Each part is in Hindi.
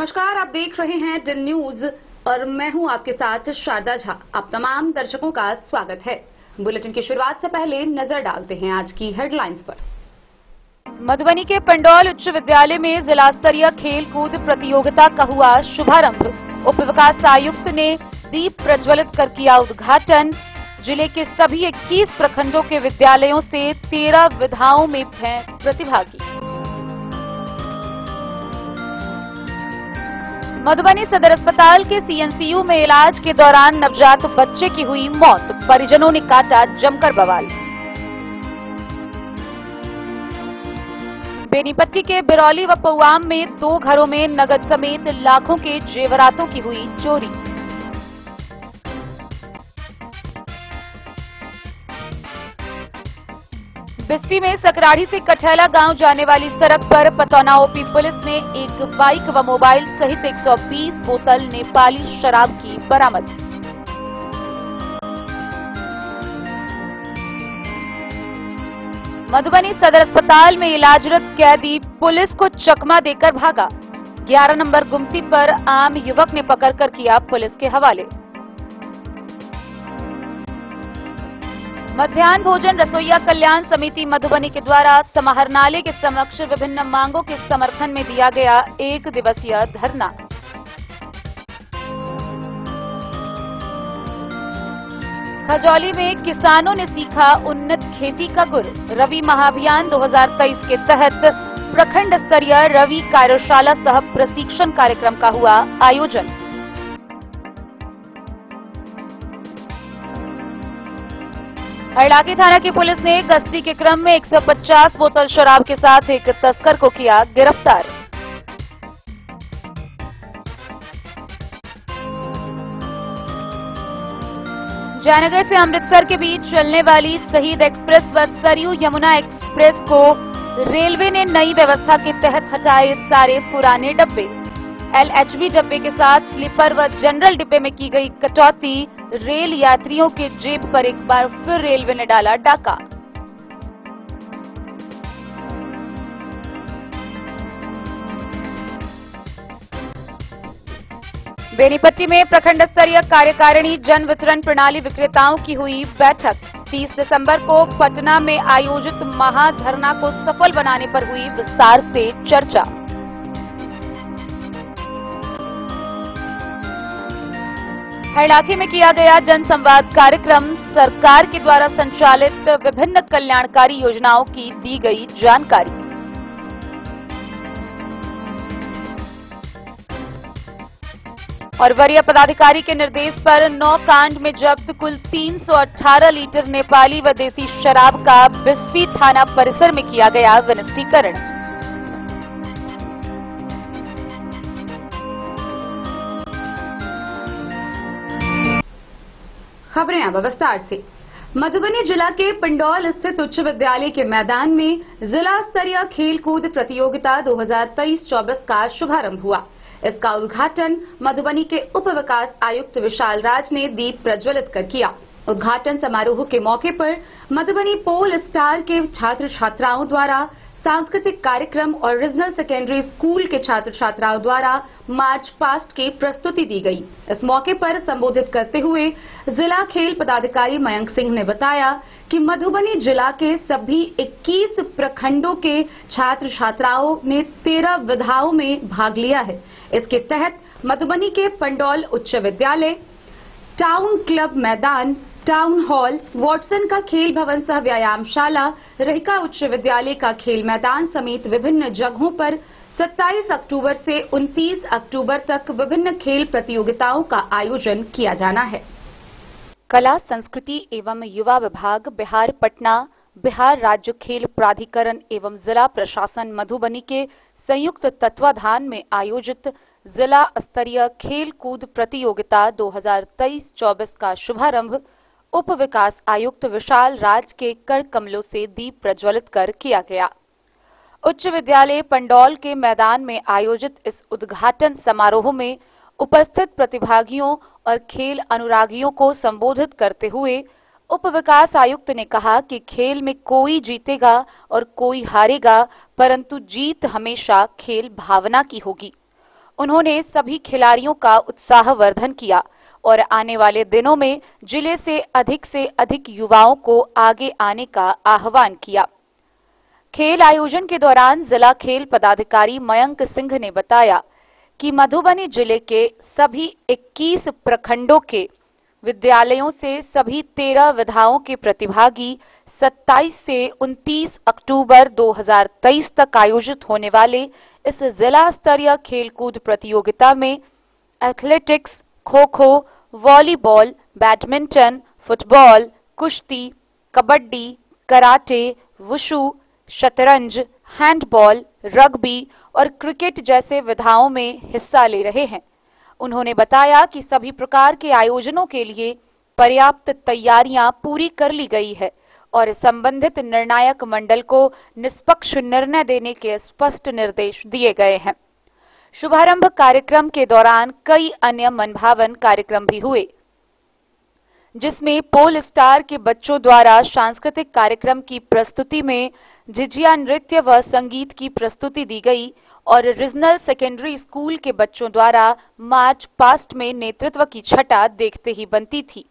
नमस्कार, आप देख रहे हैं दिन न्यूज और मैं हूं आपके साथ शारदा झा। आप तमाम दर्शकों का स्वागत है। बुलेटिन की शुरुआत से पहले नजर डालते हैं आज की हेडलाइंस पर। मधुबनी के पंडौल उच्च विद्यालय में जिला स्तरीय खेल कूद प्रतियोगिता का हुआ शुभारंभ। उप विकास आयुक्त ने दीप प्रज्वलित कर किया उद्घाटन। जिले के सभी 21 प्रखंडों के विद्यालयों से 13 विधाओं में हैं प्रतिभागी। मधुबनी सदर अस्पताल के सीएनसीयू में इलाज के दौरान नवजात बच्चे की हुई मौत, परिजनों ने काटा जमकर बवाल। बेनीपट्टी के बिरौली व पौआम में 2 घरों में नगद समेत लाखों के जेवरातों की हुई चोरी। बिस्फी में सकराढ़ी से कठैला गांव जाने वाली सड़क पर पतौना ओपी पुलिस ने एक बाइक व मोबाइल सहित 120 बोतल नेपाली शराब की बरामद। मधुबनी सदर अस्पताल में इलाजरत कैदी पुलिस को चकमा देकर भागा। 11 नंबर गुमती पर आम युवक ने पकड़कर किया पुलिस के हवाले। मध्याह्न भोजन रसोइया कल्याण समिति मधुबनी के द्वारा समाहरणालय के समक्ष विभिन्न मांगों के समर्थन में दिया गया 1 दिवसीय धरना। खजौली में किसानों ने सीखा उन्नत खेती का गुर। रवि महाअभियान 2023 के तहत प्रखंड स्तरीय रवि कार्यशाला सह प्रशिक्षण कार्यक्रम का हुआ आयोजन। हरलाखी थाना की पुलिस ने गश्ती के क्रम में 150 बोतल शराब के साथ एक तस्कर को किया गिरफ्तार। जयनगर से अमृतसर के बीच चलने वाली शहीद एक्सप्रेस व सरयू यमुना एक्सप्रेस को रेलवे ने नई व्यवस्था के तहत हटाए सारे पुराने डब्बे। LHB डब्बे के साथ स्लीपर व जनरल डिब्बे में की गई कटौती। रेल यात्रियों के जेब पर एक बार फिर रेलवे ने डाला डाका। बेनीपट्टी में प्रखंड स्तरीय कार्यकारिणी जन वितरण प्रणाली विक्रेताओं की हुई बैठक। 30 दिसंबर को पटना में आयोजित महाधरना को सफल बनाने पर हुई विस्तार से चर्चा। हरलाखी में किया गया जन संवाद कार्यक्रम। सरकार के द्वारा संचालित विभिन्न कल्याणकारी योजनाओं की दी गई जानकारी। और वरीय पदाधिकारी के निर्देश पर 9 कांड में जब्त कुल 318 लीटर नेपाली व देसी शराब का बिस्फी थाना परिसर में किया गया विनिष्टीकरण। खबरें अब विस्तार से। मधुबनी जिला के पंडौल स्थित उच्च विद्यालय के मैदान में जिला स्तरीय खेल कूद प्रतियोगिता 2023-24 का शुभारंभ हुआ। इसका उद्घाटन मधुबनी के उप विकास आयुक्त विशाल राज ने दीप प्रज्वलित कर किया। उद्घाटन समारोह के मौके पर मधुबनी पोल स्टार के छात्र छात्राओं द्वारा सांस्कृतिक कार्यक्रम और रीजनल सेकेंडरी स्कूल के छात्र छात्राओं द्वारा मार्च पास्ट की प्रस्तुति दी गई। इस मौके पर संबोधित करते हुए जिला खेल पदाधिकारी मयंक सिंह ने बताया कि मधुबनी जिला के सभी 21 प्रखंडों के छात्र छात्राओं ने 13 विधाओं में भाग लिया है। इसके तहत मधुबनी के पंडौल उच्च विद्यालय, टाउन क्लब मैदान, टाउन हॉल, वॉटसन का खेल भवन सह व्यायामशाला, रहिका उच्च विद्यालय का खेल मैदान समेत विभिन्न जगहों पर 27 अक्टूबर से 29 अक्टूबर तक विभिन्न खेल प्रतियोगिताओं का आयोजन किया जाना है। कला संस्कृति एवं युवा विभाग बिहार पटना, बिहार राज्य खेल प्राधिकरण एवं जिला प्रशासन मधुबनी के संयुक्त तत्वाधान में आयोजित जिला स्तरीय खेल कूद प्रतियोगिता 2023-24 का शुभारंभ उप विकास आयुक्त विशाल राज के कर कमलों से दीप प्रज्वलित कर किया गया। उच्च विद्यालय पंडौल के मैदान में आयोजित इस उद्घाटन समारोह में उपस्थित प्रतिभागियों और खेल अनुरागियों को संबोधित करते हुए उप विकास आयुक्त ने कहा कि खेल में कोई जीतेगा और कोई हारेगा, परंतु जीत हमेशा खेल भावना की होगी। उन्होंने सभी खिलाड़ियों का उत्साहवर्धन किया और आने वाले दिनों में जिले से अधिक युवाओं को आगे आने का आह्वान किया। खेल आयोजन के दौरान जिला खेल पदाधिकारी मयंक सिंह ने बताया कि मधुबनी जिले के सभी 21 प्रखंडों के विद्यालयों से सभी 13 विधाओं के प्रतिभागी 27 से 29 अक्टूबर 2023 तक आयोजित होने वाले इस जिला स्तरीय खेलकूद प्रतियोगिता में athletics, kho kho, volleyball, badminton, football, कुश्ती, कबड्डी, कराटे, वुशु, शतरंज, हैंडबॉल, रग्बी और क्रिकेट जैसे विधाओं में हिस्सा ले रहे हैं। उन्होंने बताया कि सभी प्रकार के आयोजनों के लिए पर्याप्त तैयारियां पूरी कर ली गई है और संबंधित निर्णायक मंडल को निष्पक्ष निर्णय देने के स्पष्ट निर्देश दिए गए हैं। शुभारंभ कार्यक्रम के दौरान कई अन्य मनभावन कार्यक्रम भी हुए, जिसमें पोल स्टार के बच्चों द्वारा सांस्कृतिक कार्यक्रम की प्रस्तुति में झिझिया नृत्य व संगीत की प्रस्तुति दी गई और रीजनल सेकेंडरी स्कूल के बच्चों द्वारा मार्च पास्ट में नेतृत्व की छटा देखते ही बनती थी।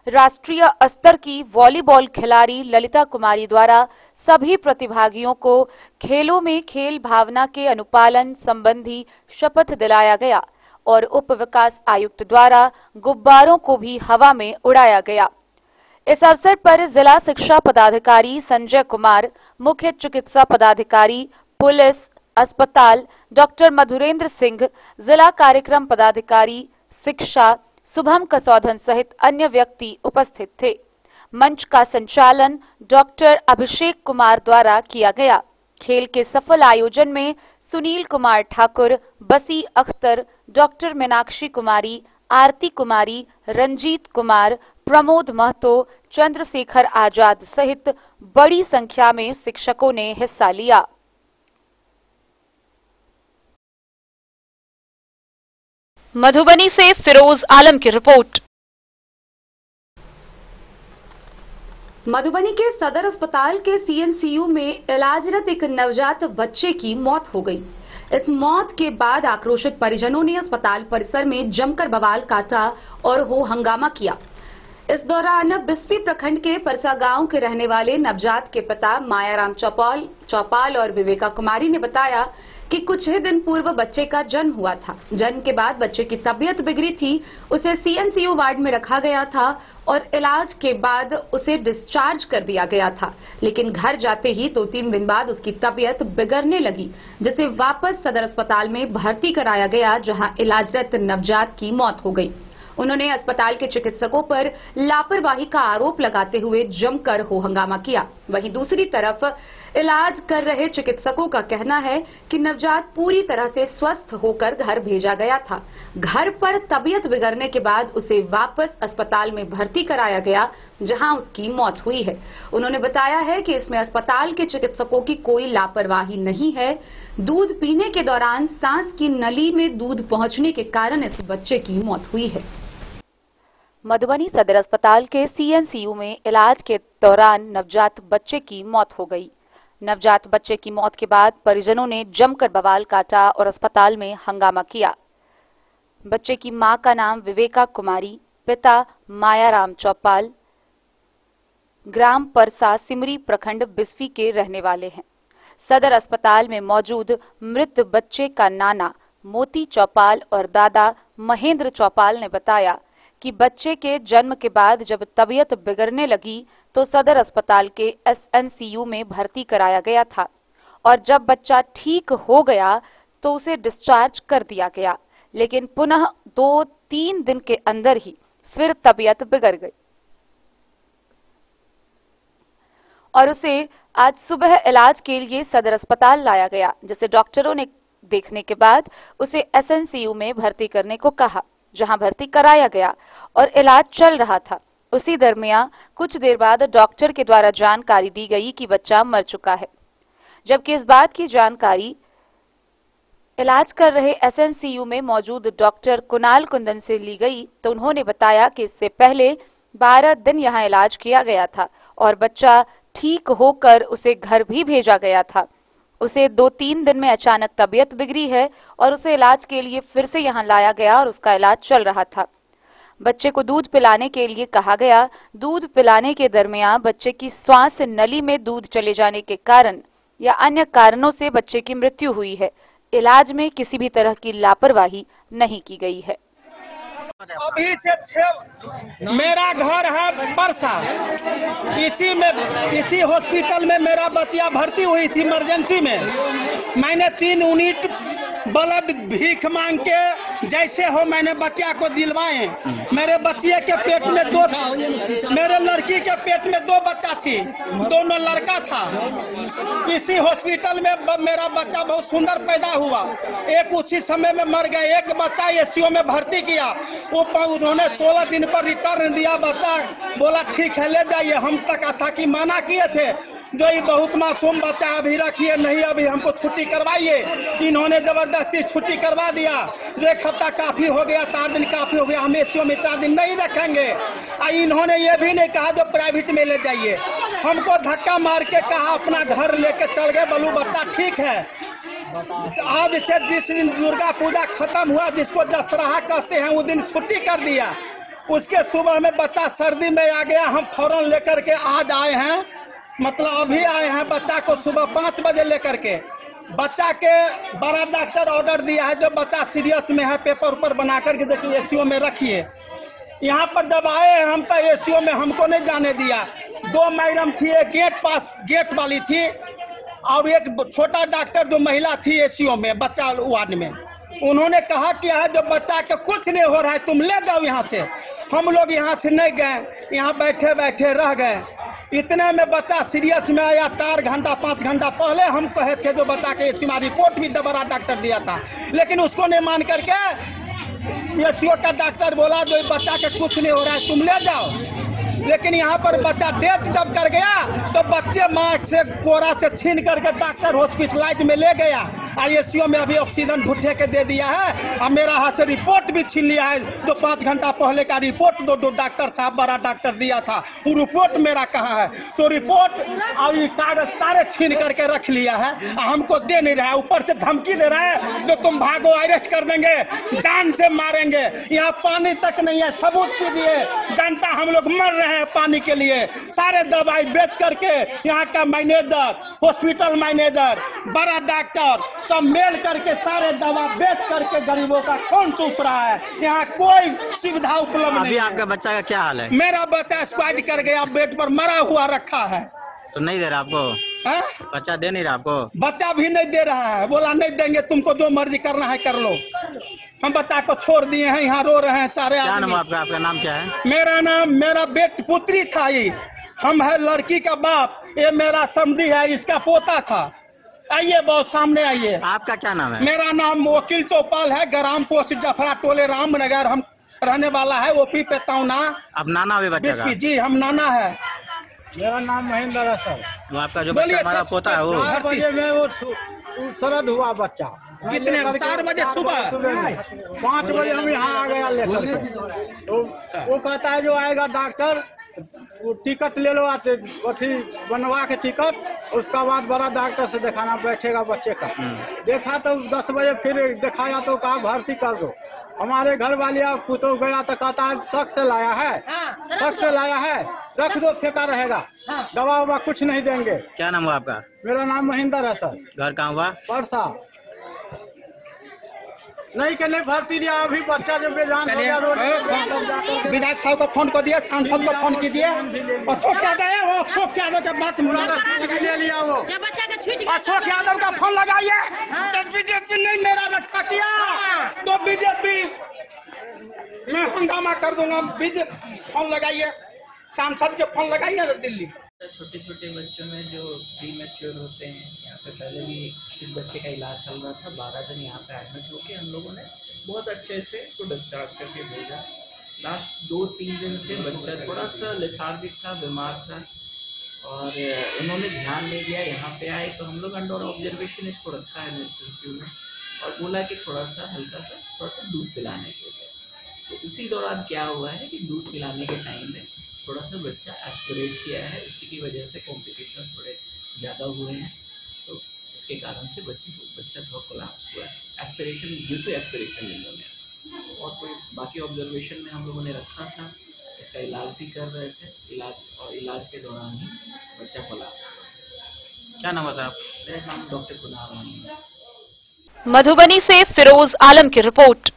राष्ट्रीय स्तर की वॉलीबॉल खिलाड़ी ललिता कुमारी द्वारा सभी प्रतिभागियों को खेलों में खेल भावना के अनुपालन संबंधी शपथ दिलाया गया और उप विकास आयुक्त द्वारा गुब्बारों को भी हवा में उड़ाया गया। इस अवसर पर जिला शिक्षा पदाधिकारी संजय कुमार, मुख्य चिकित्सा पदाधिकारी, पुलिस, अस्पताल डॉक्टर मधुरेंद्र सिंह, जिला कार्यक्रम पदाधिकारी, शिक्षा शुभम कसौधन सहित अन्य व्यक्ति उपस्थित थे। मंच का संचालन डॉक्टर अभिषेक कुमार द्वारा किया गया। खेल के सफल आयोजन में सुनील कुमार ठाकुर, बसी अख्तर, डॉक्टर मीनाक्षी कुमारी, आरती कुमारी, रंजीत कुमार, प्रमोद महतो, चंद्रशेखर आजाद सहित बड़ी संख्या में शिक्षकों ने हिस्सा लिया। मधुबनी से फिरोज आलम की रिपोर्ट। मधुबनी के सदर अस्पताल के सीएनसीयू में इलाजरत एक नवजात बच्चे की मौत हो गई। इस मौत के बाद आक्रोशित परिजनों ने अस्पताल परिसर में जमकर बवाल काटा और हो हंगामा किया। इस दौरान बिस्फी प्रखंड के परसा गांव के रहने वाले नवजात के पिता मायाराम चौपाल और विवेका कुमारी ने बताया कि कुछ ही दिन पूर्व बच्चे का जन्म हुआ था। जन्म के बाद बच्चे की तबीयत बिगड़ी थी, उसे सीएनसीयू वार्ड में रखा गया था और इलाज के बाद उसे डिस्चार्ज कर दिया गया था, लेकिन घर जाते ही 2-3 दिन बाद उसकी तबीयत बिगड़ने लगी, जिसे वापस सदर अस्पताल में भर्ती कराया गया, जहां इलाजरत नवजात की मौत हो गई। उन्होंने अस्पताल के चिकित्सकों पर लापरवाही का आरोप लगाते हुए जमकर हो हंगामा किया। वहीं दूसरी तरफ इलाज कर रहे चिकित्सकों का कहना है कि नवजात पूरी तरह से स्वस्थ होकर घर भेजा गया था। घर पर तबीयत बिगड़ने के बाद उसे वापस अस्पताल में भर्ती कराया गया, जहां उसकी मौत हुई है। उन्होंने बताया है कि इसमें अस्पताल के चिकित्सकों की कोई लापरवाही नहीं है। दूध पीने के दौरान सांस की नली में दूध पहुंचने के कारण इस बच्चे की मौत हुई है। मधुबनी सदर अस्पताल के सीएनसीयू में इलाज के दौरान नवजात बच्चे की मौत हो गई। नवजात बच्चे की मौत के बाद परिजनों ने जमकर बवाल काटा और अस्पताल में हंगामा किया। बच्चे की मां का नाम विवेका कुमारी, पिता मायाराम चौपाल, ग्राम परसा सिमरी प्रखंड बिस्फी के रहने वाले हैं। सदर अस्पताल में मौजूद मृत बच्चे का नाना मोती चौपाल और दादा महेंद्र चौपाल ने बताया कि बच्चे के जन्म के बाद जब तबीयत बिगड़ने लगी तो सदर अस्पताल के एसएनसीयू में भर्ती कराया गया था और जब बच्चा ठीक हो गया तो उसे डिस्चार्ज कर दिया गया, लेकिन पुनः 2-3 दिन के अंदर ही फिर तबीयत बिगड़ गई और उसे आज सुबह इलाज के लिए सदर अस्पताल लाया गया, जिसे डॉक्टरों ने देखने के बाद उसे एसएनसीयू में भर्ती करने को कहा, जहां भर्ती कराया गया और इलाज चल रहा था। उसी दरमियान कुछ देर बाद डॉक्टर के द्वारा जानकारी दी गई कि बच्चा मर चुका है। जबकि इस बात की जानकारी इलाज कर रहे एसएनसीयू में मौजूद डॉक्टर कुणाल कुंदन से ली गई तो उन्होंने बताया कि इससे पहले 12 दिन यहां इलाज किया गया था और बच्चा ठीक होकर उसे घर भी भेजा गया था। उसे 2-3 दिन में अचानक तबीयत बिगड़ी है और उसे इलाज के लिए फिर से यहां लाया गया और उसका इलाज चल रहा था। बच्चे को दूध पिलाने के लिए कहा गया। दूध पिलाने के दरमियान बच्चे की श्वास नली में दूध चले जाने के कारण या अन्य कारणों से बच्चे की मृत्यु हुई है। इलाज में किसी भी तरह की लापरवाही नहीं की गई है। अभी से मेरा घर है परसा, इसी हॉस्पिटल में मेरा बच्चिया भर्ती हुई थी इमरजेंसी में। मैंने 3 यूनिट ब्लड भीख मांग के जैसे हो मैंने बच्चा को दिलवाए। मेरे बच्चे के पेट में मेरे लड़की के पेट में 2 बच्चा थी, दोनों लड़का था। इसी हॉस्पिटल में मेरा बच्चा बहुत सुंदर पैदा हुआ। एक उसी समय में मर गए। एक बच्चा एसीओ में भर्ती किया, उन्होंने 16 दिन पर रिटर्न दिया। बच्चा बोला ठीक है ले जाइए। हम तक था कि मना किए थे, जो ये बहुत मासूम बच्चा अभी रखिए नहीं, अभी हमको छुट्टी करवाइए। इन्होंने जबरदस्ती छुट्टी करवा दिया। जो 1 हफ्ता काफी हो गया, 4 दिन काफी हो गया, हम एसीओ में 4 दिन नहीं रखेंगे। इन्होंने ये भी नहीं कहा जो प्राइवेट में ले जाइए। हमको धक्का मार के कहा अपना घर लेके चल गए। बोलू बच्चा ठीक है। आज से जिस दिन दुर्गा पूजा खत्म हुआ, जिसको दशहरा कहते हैं, उस दिन छुट्टी कर दिया। उसके सुबह में बच्चा सर्दी में आ गया। हम फौरन लेकर के आज आए हैं, मतलब अभी आए हैं बच्चा को सुबह 5 बजे लेकर के। बच्चा के बड़ा डॉक्टर ऑर्डर दिया है, जो बच्चा सीरियस में है पेपर ऊपर बना करके देखिए एसीओ में रखिए। यहाँ पर जब आए हैं हम तो एसीओ में हमको नहीं जाने दिया। 2 मैडम थी, एक गेट वाली थी और एक छोटा डॉक्टर जो महिला थी एसीओ में बच्चा वार्ड में। उन्होंने कहा कि है जो बच्चा के कुछ नहीं हो रहा है तुम ले जाओ यहाँ से। हम लोग यहाँ से नहीं गए, यहाँ बैठे बैठे रह गए। इतने में बच्चा सीरियस में आया। 4 घंटा 5 घंटा पहले हम कहे थे जो बच्चा के एसीओ रिपोर्ट भी बड़ा डॉक्टर दिया था, लेकिन उसको नहीं मान करके एसीओ का डॉक्टर बोला जो बच्चा के कुछ नहीं हो रहा है तुम ले जाओ। लेकिन यहाँ पर बच्चा डेथ जब कर गया तो बच्चे माँ से कोरा से छीन करके डॉक्टर हॉस्पिटलाइज में ले गया। आईसीयू में अभी ऑक्सीजन ढूंढे के दे दिया है और मेरा हाथ से रिपोर्ट भी छीन लिया है। जो 5 घंटा पहले का रिपोर्ट दो डॉक्टर साहब बड़ा डॉक्टर दिया था, वो रिपोर्ट मेरा कहाँ है? तो रिपोर्ट और ये कागज सारे छीन करके रख लिया है, हमको दे नहीं रहा है। ऊपर से धमकी दे रहा है जो तुम भागो अरेस्ट कर देंगे, जान से मारेंगे। यहाँ पानी तक नहीं है, सबूत कीजिए। जनता हम लोग मर रहे हैं पानी के लिए। सारे दवाई बेच करके यहाँ का मैनेजर, हॉस्पिटल मैनेजर, बड़ा डॉक्टर सब मेल करके सारे दवा बेच करके गरीबों का खून चूस रहा है। यहाँ कोई सुविधा उपलब्ध नहीं। अभी आपका बच्चा का क्या हाल है? मेरा बच्चा एक्सपायर कर गया, बेड पर मरा हुआ रखा है। तो नहीं दे रहा आपको? है? बच्चा दे नहीं रहा आपको? बच्चा भी नहीं दे रहा है, बोला नहीं देंगे, तुमको जो मर्जी करना है कर लो। हम बच्चा को छोड़ दिए हैं, यहाँ रो रहे हैं सारे। क्या नाम आपका नाम क्या है? मेरा नाम, मेरा बेट पुत्री था ये। हम है लड़की का बाप, ये मेरा समधी है, इसका पोता था। आइए बहुत सामने आइए। आपका क्या नाम है? मेरा नाम वकील चौपाल है, ग्राम पोस्ट जफरा टोले रामनगर हम रहने वाला है। ओपी पे तौना। अब नाना भी बच्चा का? जी हम नाना है। मेरा नाम महेंद्र है सर। वो आपका जो बच्चा हमारा पोता है वो? 4 बजे में वो शरद हुआ बच्चा। कितने? 4 बजे सुबह 5 बजे हम यहाँ आ गया लेकर के। तो वो कहता है जो आएगा डॉक्टर वो टिकट ले लो, आते अथी बनवा के टिकट, उसका बाद बड़ा डॉक्टर से दिखाना बैठेगा बच्चे का। देखा तो 10 बजे फिर दिखाया तो कहा भर्ती कर दो। हमारे घर वाले पुतो गया तो कहता है शक से लाया है, शक से लाया है, रख दो फेंका रहेगा, दवा ववा कुछ नहीं देंगे। क्या नाम हुआ आपका? मेरा नाम महेंद्र है सर। घर कहाँ हुआ? परसा। नहीं के नहीं भर्ती दिया, अभी बच्चा जब बेजान हो गया रोड। विधायक साहब को फोन कर दिया, सांसद को फोन कीजिए। अशोक यादव है, वो अशोक यादव के बात ले लिया वो। अशोक यादव का फोन लगाइए। जब बीजेपी ने मेरा रक्षा किया तो बीजेपी मैं हंगामा कर दूंगा। बीजेपी फोन लगाइए, सांसद के फोन लगाइए दिल्ली। छोटे छोटे बच्चों में जो प्रीमेच्योर होते हैं, यहाँ पे पहले भी इस बच्चे का इलाज चल रहा था। 12 दिन यहाँ पे एडमिट होके हम लोगों ने बहुत अच्छे से इसको डिस्चार्ज करके भेजा। लास्ट 2-3 दिन से बच्चा थोड़ा सा लेथार्गिक था, बीमार था और उन्होंने ध्यान नहीं दिया। यहाँ पे आए तो हम लोग अंडर ऑब्जर्वेशन इसको रखा है एमरजेंसी में और बोला कि थोड़ा सा दूध पिलाने के लिए। तो उसी दौरान क्या हुआ है कि दूध पिलाने के टाइम में थोड़ा सा बच्चा एस्पिरेट किया है, उसी की वजह से कॉम्प्लिकेशन थोड़े ज़्यादा हुए हैं। तो उसके कारण से बच्चा थोड़ा कोलैप्स हुआ है, aspiration due to aspiration pneumonia. और कोई बाकी ऑब्जर्वेशन में हम लोगों ने रखा था, इसका इलाज भी कर रहे थे, इलाज के दौरान ही बच्चा कोलैप्स हुआ। क्या नाम था? मेरा नाम डॉक्टर कुणाल रानी है। मधुबनी से फिरोज आलम की रिपोर्ट।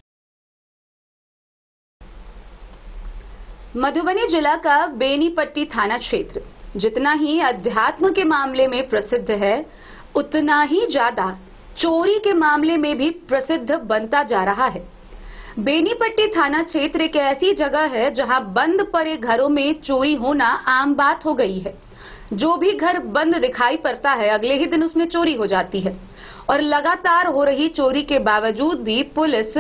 मधुबनी जिला का बेनीपट्टी थाना क्षेत्र जितना ही अध्यात्म के मामले में प्रसिद्ध है, उतना ही ज्यादा चोरी के मामले में भी प्रसिद्ध बनता जा रहा है। बेनीपट्टी थाना क्षेत्र एक ऐसी जगह है जहां बंद पड़े घरों में चोरी होना आम बात हो गई है। जो भी घर बंद दिखाई पड़ता है, अगले ही दिन उसमें चोरी हो जाती है और लगातार हो रही चोरी के बावजूद भी पुलिस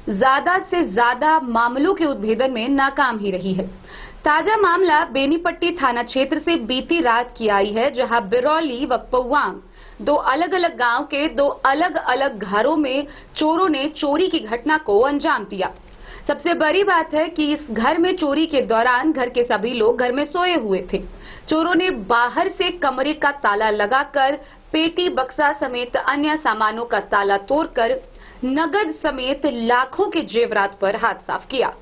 ज्यादा से ज्यादा मामलों के उद्भेदन में नाकाम ही रही है। ताजा मामला बेनीपट्टी थाना क्षेत्र से बीती रात की आई है, जहां बिरौली व पौवाम दो अलग अलग गांव के दो अलग अलग घरों में चोरों ने चोरी की घटना को अंजाम दिया। सबसे बड़ी बात है कि इस घर में चोरी के दौरान घर के सभी लोग घर में सोए हुए थे। चोरों ने बाहर से कमरे का ताला लगाकर पेटी बक्सा समेत अन्य सामानों का ताला तोड़कर नगद समेत लाखों के जेवरात पर हाथ साफ किया।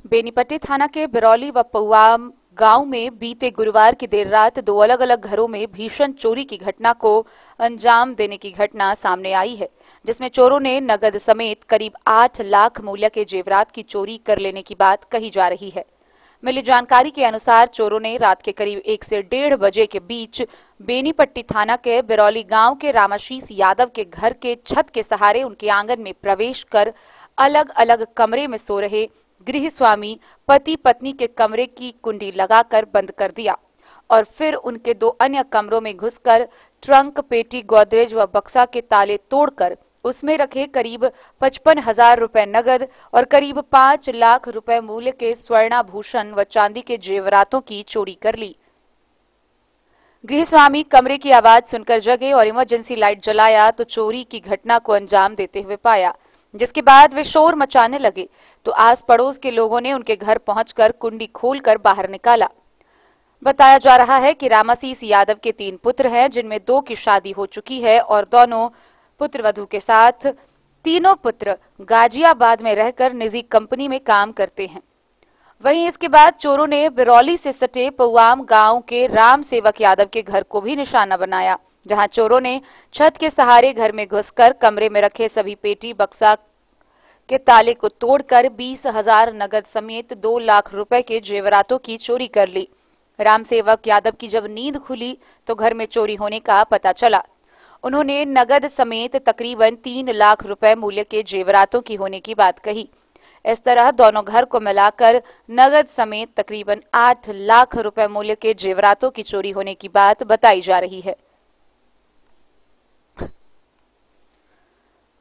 बेनीपट्टी थाना के बिरौली व पौवाम गांव में बीते गुरुवार की देर रात दो अलग अलग घरों में भीषण चोरी की घटना को अंजाम देने की घटना सामने आई है, जिसमें चोरों ने नगद समेत करीब 8 लाख मूल्य के जेवरात की चोरी कर लेने की बात कही जा रही है। मिली जानकारी के अनुसार चोरों ने रात के करीब 1 से 1:30 बजे के बीच बेनीपट्टी थाना के बिरौली गांव के रामाशीष यादव के घर के छत के सहारे उनके आंगन में प्रवेश कर अलग अलग कमरे में सो रहे गृह स्वामी पति पत्नी के कमरे की कुंडी लगाकर बंद कर दिया और फिर उनके दो अन्य कमरों में घुसकर ट्रंक, पेटी, गोदरेज व बक्सा के ताले तोड़कर उसमें रखे करीब 55,000 रुपए नगद और करीब 5 लाख रुपए मूल्य के स्वर्णाभूषण व चांदी के जेवरातों की चोरी कर ली। गृह स्वामी कमरे की आवाज सुनकर जगे और इमरजेंसी लाइट जलाया तो चोरी की घटना को अंजाम देते हुए पाया, जिसके बाद वे शोर मचाने लगे तो आस पड़ोस के लोगों ने उनके घर पहुंचकर कुंडी खोलकर बाहर निकाला। बताया जा रहा है कि रामाशीष यादव के 3 पुत्र हैं, जिनमें 2 की शादी हो चुकी है और दोनों पुत्रवधू के साथ तीनों पुत्र गाजियाबाद में रहकर निजी कंपनी में काम करते हैं। वहीं इसके बाद चोरों ने बिरौली से सटे पौवाम गांव के राम सेवक यादव के घर को भी निशाना बनाया, जहां चोरों ने छत के सहारे घर में घुसकर कमरे में रखे सभी पेटी बक्सा के ताले को तोड़कर 20,000 नगद समेत 2 लाख रुपए के जेवरातों की चोरी कर ली। राम सेवक यादव की जब नींद खुली तो घर में चोरी होने का पता चला। उन्होंने नगद समेत तकरीबन 3 लाख रुपए मूल्य के जेवरातों की होने की बात कही। इस तरह दोनों घर को मिलाकर नगद समेत तकरीबन 8 लाख रुपए मूल्य के जेवरातों की चोरी होने की बात बताई जा रही है।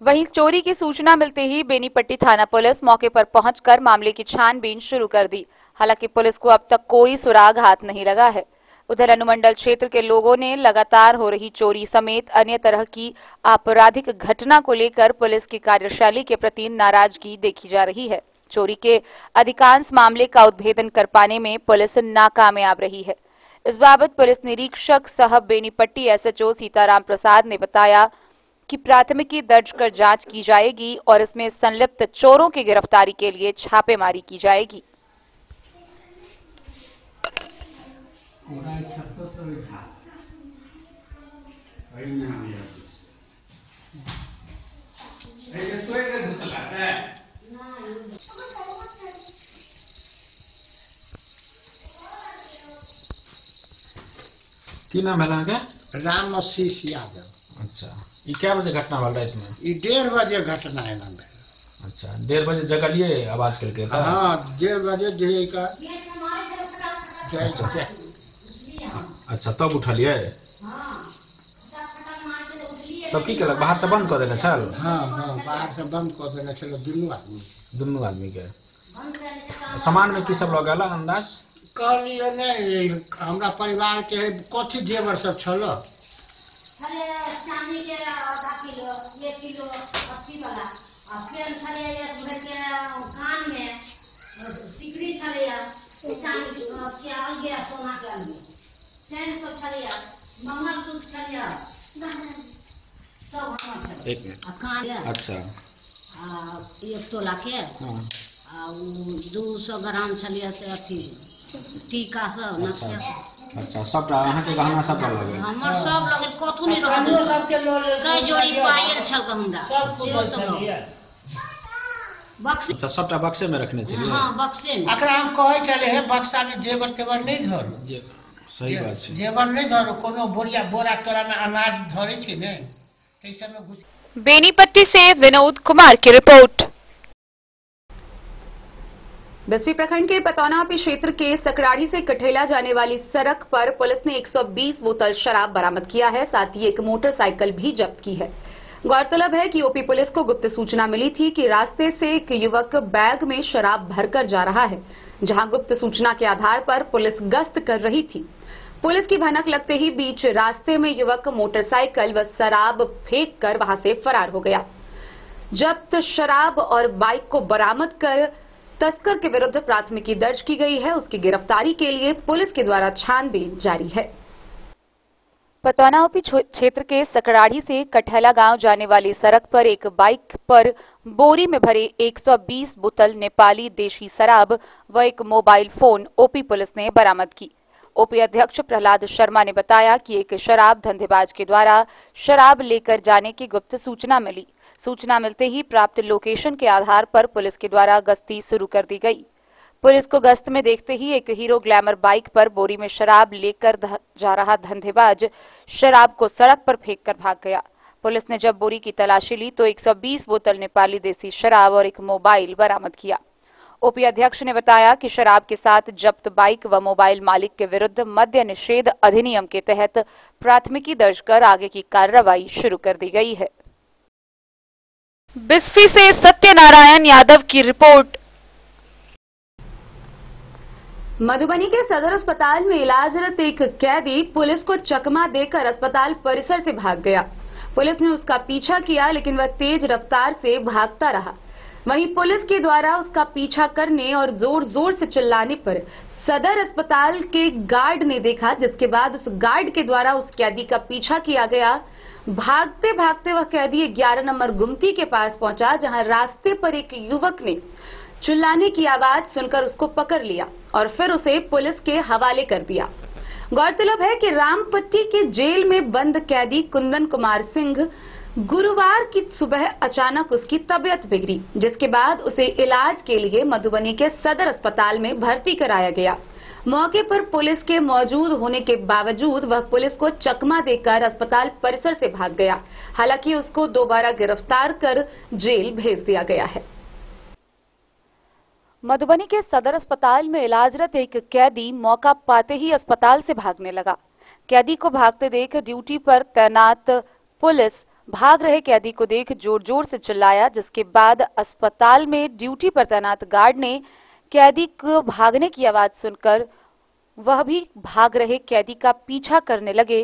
वहीं चोरी की सूचना मिलते ही बेनीपट्टी थाना पुलिस मौके पर पहुंचकर मामले की छानबीन शुरू कर दी। हालांकि पुलिस को अब तक कोई सुराग हाथ नहीं लगा है। उधर अनुमंडल क्षेत्र के लोगों ने लगातार हो रही चोरी समेत अन्य तरह की आपराधिक घटना को लेकर पुलिस की कार्यशैली के प्रति नाराजगी देखी जा रही है। चोरी के अधिकांश मामले का उद्भेदन कर पाने में पुलिस नाकामयाब रही है। इस बाबत पुलिस निरीक्षक सह बेनीपट्टी एसएचओ सीताराम प्रसाद ने बताया कि प्राथमिकी दर्ज कर जांच की जाएगी और इसमें संलिप्त चोरों की गिरफ्तारी के लिए छापेमारी की जाएगी। की नाम है लड़का? रामाशीष यादव। अच्छा, ये क्या बजे घटना वाला है इसमें? ये 1:30 बजे घटना है ना। अच्छा, 1:30 बजे जगलिए आवाज करके था? हाँ, 1:30 बजे जो का। अच्छा, तब उठलिए? तब की केलक? बाहर से बंद कर देने छल? हाँ हाँ, बाहर से बंद कर देने छल दुनू आदमी के। सामान में की सब लगल अंदाज? कहलिए नहीं, हमरा परिवार के कथी जेवर सब छल? चांदी के आधा किलो, 1 किलो 80 वाला, और फिर छले भर के कान में सिकड़ी छले, चांदी के अलगे सोना के अलगे, चैन सब छले, मंगलसूत्र छलिए सब हमर छल। एक मिनट। आ कान ये, अच्छा। आ 1 तोला के हाँ। आ 200 ग्राम छलिए से अथी टीका सब नथिया अच्छा, सबटा अहाँके गहना सबटा लऽ गेल? हमर सब लगे कथु नहीं रहल। कई जोड़ी पायल छल हमरा सेहो सब लऽ गेल। बक्से। अच्छा, सबटा बक्से में रखने छलिए? हाँ बक्से में। अकरा हम कहै छले हे बक्सा में जेवर तेवर नहीं धरू। जे सही बात छै। जेवर नहीं धरू, कोनो बोरिया बोरा तोरा में अनाज धरे छी ने तै सब में घुस। बेनीपट्टी से विनोद कुमार की रिपोर्ट। बिस्फी प्रखंड के पतौनापी क्षेत्र के सकराड़ी से कठेला जाने वाली सड़क पर पुलिस ने 120 बोतल शराब बरामद किया है, साथ ही एक मोटरसाइकिल भी जब्त की है। गौरतलब है कि ओपी पुलिस को गुप्त सूचना मिली थी कि रास्ते से एक युवक बैग में शराब भरकर जा रहा है, जहां गुप्त सूचना के आधार पर पुलिस गश्त कर रही थी। पुलिस की भनक लगते ही बीच रास्ते में युवक मोटरसाइकिल व शराब फेंक कर वहां से फरार हो गया। जब्त शराब और बाइक को बरामद कर तस्कर के विरुद्ध प्राथमिकी दर्ज की गई है। उसकी गिरफ्तारी के लिए पुलिस के द्वारा छानबीन जारी है। पतौनापी क्षेत्र के सकराड़ी से कठैला गांव जाने वाली सड़क पर एक बाइक पर बोरी में भरे 120 बोतल नेपाली देशी शराब व एक मोबाइल फोन ओपी पुलिस ने बरामद की। ओपी अध्यक्ष प्रहलाद शर्मा ने बताया कि एक शराब धंधेबाज के द्वारा शराब लेकर जाने की गुप्त सूचना मिली। सूचना मिलते ही प्राप्त लोकेशन के आधार पर पुलिस के द्वारा गश्ती शुरू कर दी गई। पुलिस को गश्त में देखते ही एक हीरो ग्लैमर बाइक पर बोरी में शराब लेकर जा रहा धंधेबाज शराब को सड़क पर फेंककर भाग गया। पुलिस ने जब बोरी की तलाशी ली तो 120 बोतल नेपाली देसी शराब और एक मोबाइल बरामद किया। ओपी अध्यक्ष ने बताया कि शराब के साथ जब्त बाइक व मोबाइल मालिक के विरुद्ध मद्य निषेध अधिनियम के तहत प्राथमिकी दर्ज कर आगे की कार्रवाई शुरू कर दी गई है। बिस्फी से सत्यनारायण यादव की रिपोर्ट। मधुबनी के सदर अस्पताल में इलाजरत एक कैदी पुलिस को चकमा देकर अस्पताल परिसर से भाग गया। पुलिस ने उसका पीछा किया लेकिन वह तेज रफ्तार से भागता रहा। वहीं पुलिस के द्वारा उसका पीछा करने और जोर जोर से चिल्लाने पर सदर अस्पताल के गार्ड ने देखा, जिसके बाद उस गार्ड के द्वारा उस कैदी का पीछा किया गया। भागते भागते वह कैदी 11 नंबर गुमती के पास पहुंचा, जहां रास्ते पर एक युवक ने चिल्लाने की आवाज सुनकर उसको पकड़ लिया और फिर उसे पुलिस के हवाले कर दिया। गौरतलब है कि रामपट्टी के जेल में बंद कैदी कुंदन कुमार सिंह गुरुवार की सुबह अचानक उसकी तबीयत बिगड़ी, जिसके बाद उसे इलाज के लिए मधुबनी के सदर अस्पताल में भर्ती कराया गया। मौके पर पुलिस के मौजूद होने के बावजूद वह पुलिस को चकमा देकर अस्पताल परिसर से भाग गया। हालांकि उसको दोबारा गिरफ्तार कर जेल भेज दिया गया है। मधुबनी के सदर अस्पताल में इलाजरत एक कैदी मौका पाते ही अस्पताल से भागने लगा। कैदी को भागते देख ड्यूटी पर तैनात पुलिस भाग रहे कैदी को देख जोर जोर से चिल्लाया, जिसके बाद अस्पताल में ड्यूटी पर तैनात गार्ड ने कैदी को भागने की आवाज सुनकर वह भी भाग रहे कैदी का पीछा करने लगे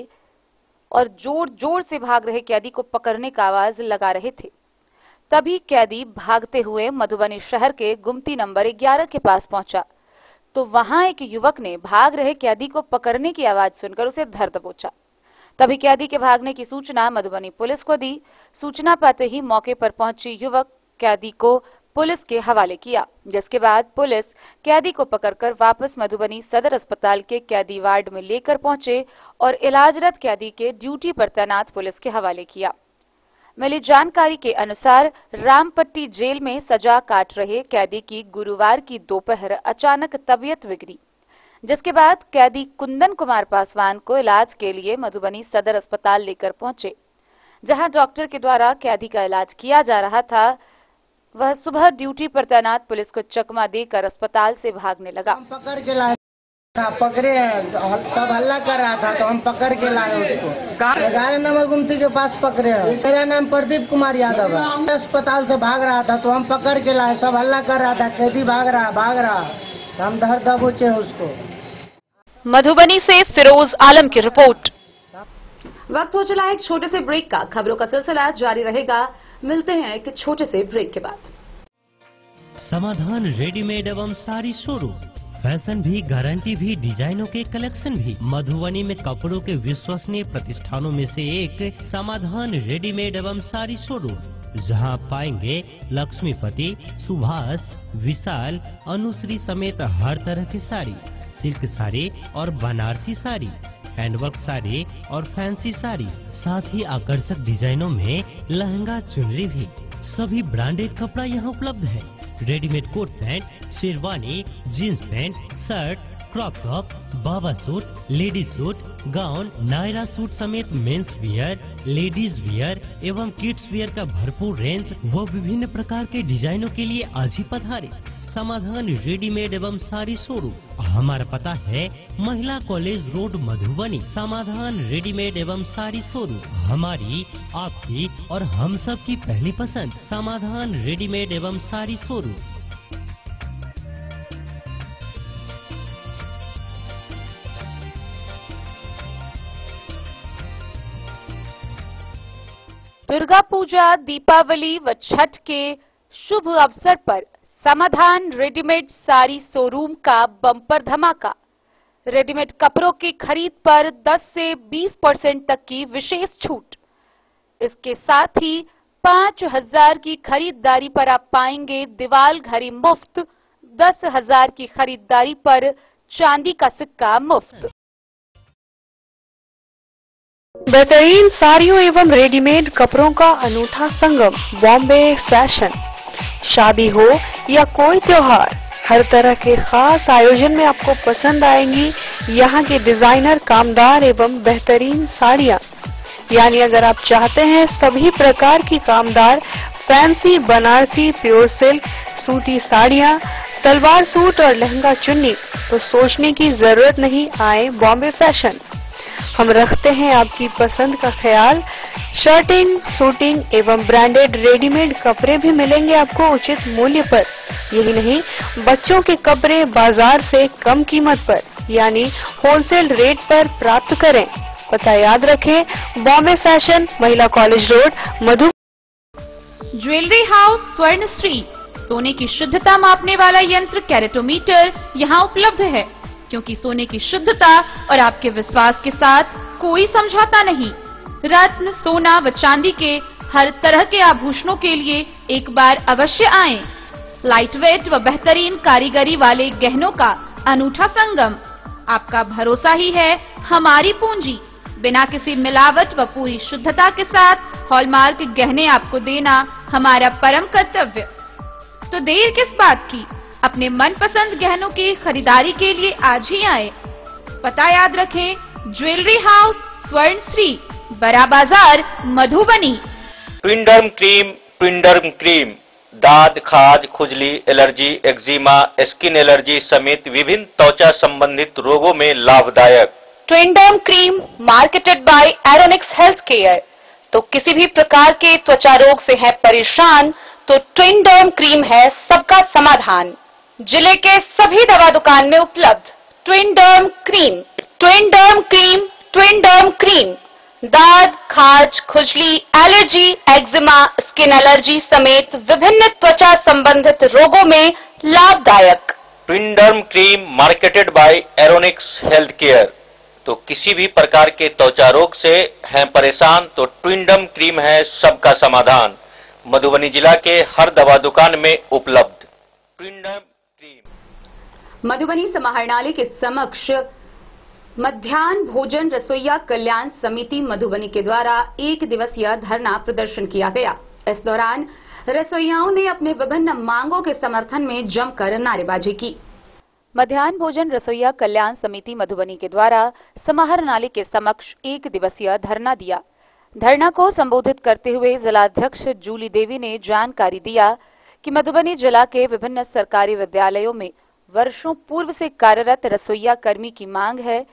और जोर जोर से भाग रहे कैदी को पकड़ने का आवाज लगा रहे थे। तभी कैदी भागते हुए मधुबनी शहर के गुमती नंबर 11 के पास पहुंचा तो वहां एक युवक ने भाग रहे कैदी को पकड़ने की आवाज सुनकर उसे धर दबोचा। तभी कैदी के भागने की सूचना मधुबनी पुलिस को दी। सूचना पाते ही मौके पर पहुंची युवक कैदी को पुलिस के हवाले किया, जिसके बाद पुलिस कैदी को पकड़कर वापस मधुबनी सदर अस्पताल के कैदी वार्ड में लेकर पहुंचे और इलाजरत कैदी के ड्यूटी पर तैनात पुलिस के हवाले किया। मिली जानकारी के अनुसार रामपट्टी जेल में सजा काट रहे कैदी की गुरुवार की दोपहर अचानक तबीयत बिगड़ी, जिसके बाद कैदी कुंदन कुमार पासवान को इलाज के लिए मधुबनी सदर अस्पताल लेकर पहुंचे। जहां डॉक्टर के द्वारा कैदी का इलाज किया जा रहा था, वह सुबह ड्यूटी पर तैनात पुलिस को चकमा देकर अस्पताल से भागने लगा। हम पकड़ के लाए, पकड़े सब हल्ला कर रहा था तो हम पकड़ के लाए उसको। 11 नंबर गुमती के पास पकड़े हैं। मेरा नाम प्रदीप कुमार यादव है। अस्पताल से भाग रहा था तो हम पकड़ के लाए, सब हल्ला कर रहा था, कैदी भाग रहा तो हम धर दबोचे उसको। मधुबनी से फिरोज आलम की रिपोर्ट। वक्त हो चला एक छोटे से ब्रेक का। खबरों का सिलसिला जारी रहेगा। मिलते हैं एक छोटे से ब्रेक के बाद। समाधान रेडीमेड एवं साड़ी शोरूम फैशन भी, गारंटी भी, डिजाइनों के कलेक्शन भी। मधुबनी में कपड़ों के विश्वसनीय प्रतिष्ठानों में से एक समाधान रेडीमेड एवं साड़ी शोरूम, जहां आप पाएंगे लक्ष्मीपति, सुभाष, विशाल, अनुश्री समेत हर तरह की साड़ी, सिल्क साड़ी और बनारसी साड़ी, हैंडवर्क साड़ी और फैंसी साड़ी, साथ ही आकर्षक डिजाइनों में लहंगा, चुनरी भी। सभी ब्रांडेड कपड़ा यहाँ उपलब्ध है। Readymade coat pant, sherwani, jeans pant, shirt, crop top, बाबा suit, ladies suit, gown, Naira suit समेत मेंस वियर, लेडीज वियर एवं किड्स वियर का भरपूर रेंज व विभिन्न प्रकार के डिजाइनों के लिए आज ही पधारे समाधान रेडीमेड एवं साड़ी शोरूम। हमारा पता है महिला कॉलेज रोड, मधुबनी। समाधान रेडीमेड एवं साड़ी शोरूम हमारी, आपकी और हम सब की पहली पसंद। समाधान रेडीमेड एवं साड़ी शोरूम। दुर्गा पूजा, दीपावली व छठ के शुभ अवसर पर समाधान रेडीमेड साड़ी शोरूम का बम्पर धमाका। रेडीमेड कपड़ों की खरीद पर 10 से 20% तक की विशेष छूट। इसके साथ ही 5,000 की खरीदारी पर आप पाएंगे दीवाल घड़ी मुफ्त, 10,000 की खरीदारी पर चांदी का सिक्का मुफ्त। बेहतरीन साड़ियों एवं रेडीमेड कपड़ों का अनूठा संगम, बॉम्बे फैशन। शादी हो या कोई त्योहार, हर तरह के खास आयोजन में आपको पसंद आएंगी यहाँ के डिजाइनर, कामदार एवं बेहतरीन साड़ियाँ। यानी अगर आप चाहते हैं सभी प्रकार की कामदार, फैंसी, बनारसी, प्योर सिल्क, सूती साड़ियाँ, सलवार सूट और लहंगा चुन्नी, तो सोचने की जरूरत नहीं, आए बॉम्बे फैशन। हम रखते हैं आपकी पसंद का ख्याल। शर्टिंग, सूटिंग एवं ब्रांडेड रेडीमेड कपड़े भी मिलेंगे आपको उचित मूल्य पर। यही नहीं, बच्चों के कपड़े बाजार से कम कीमत पर, यानी होलसेल रेट पर प्राप्त करें। पता याद रखें, बॉम्बे फैशन, महिला कॉलेज रोड, मधु। ज्वेलरी हाउस स्वर्णश्री, सोने की शुद्धता मापने वाला यंत्र कैरेटोमीटर यहाँ उपलब्ध है, क्योंकि सोने की शुद्धता और आपके विश्वास के साथ कोई समझौता नहीं। रत्न, सोना व चांदी के हर तरह के आभूषणों के लिए एक बार अवश्य आएं। लाइट वेट व बेहतरीन कारीगरी वाले गहनों का अनूठा संगम। आपका भरोसा ही है हमारी पूंजी। बिना किसी मिलावट व पूरी शुद्धता के साथ हॉलमार्क गहने आपको देना हमारा परम कर्तव्य। तो देर किस बात की, अपने मनपसंद गहनों की खरीदारी के लिए आज ही आए। पता याद रखें, ज्वेलरी हाउस स्वर्णश्री, बड़ा बाजार, मधुबनी। ट्विंडर्म क्रीम, ट्विंडर्म क्रीम दाद, खाज, खुजली, एलर्जी, एक्जिमा, स्किन एलर्जी समेत विभिन्न त्वचा संबंधित रोगों में लाभदायक। Twinderm cream marketed by Aeronix health care. तो किसी भी प्रकार के त्वचा रोग से है परेशान, तो ट्विंडर्म क्रीम है सबका समाधान। जिले के सभी दवा दुकान में उपलब्ध ट्विंडर्म क्रीम। ट्विंडर्म क्रीम, ट्विंडर्म क्रीम दाद, खाज, खुजली, एलर्जी, एक्जिमा, स्किन एलर्जी समेत विभिन्न त्वचा संबंधित रोगों में लाभदायक। Twinderm cream marketed by Aeronix health care. तो किसी भी प्रकार के त्वचा रोग से हैं परेशान, तो ट्विंडर्म क्रीम है सबका समाधान। मधुबनी जिला के हर दवा दुकान में उपलब्ध ट्विंडर्म क्रीम। मधुबनी समाहरणालय के समक्ष मध्याह्न भोजन रसोइया कल्याण समिति मधुबनी के द्वारा 1 दिवसीय धरना प्रदर्शन किया गया। इस दौरान रसोइयाओं ने अपने विभिन्न मांगों के समर्थन में जमकर नारेबाजी की। मध्याह्न भोजन रसोइया कल्याण समिति मधुबनी के द्वारा समाहरणालय के समक्ष 1 दिवसीय धरना दिया। धरना को संबोधित करते हुए जिलाध्यक्ष जूली देवी ने जानकारी दिया कि मधुबनी जिला के विभिन्न सरकारी विद्यालयों में वर्षों पूर्व से कार्यरत रसोइया कर्मी की मांग है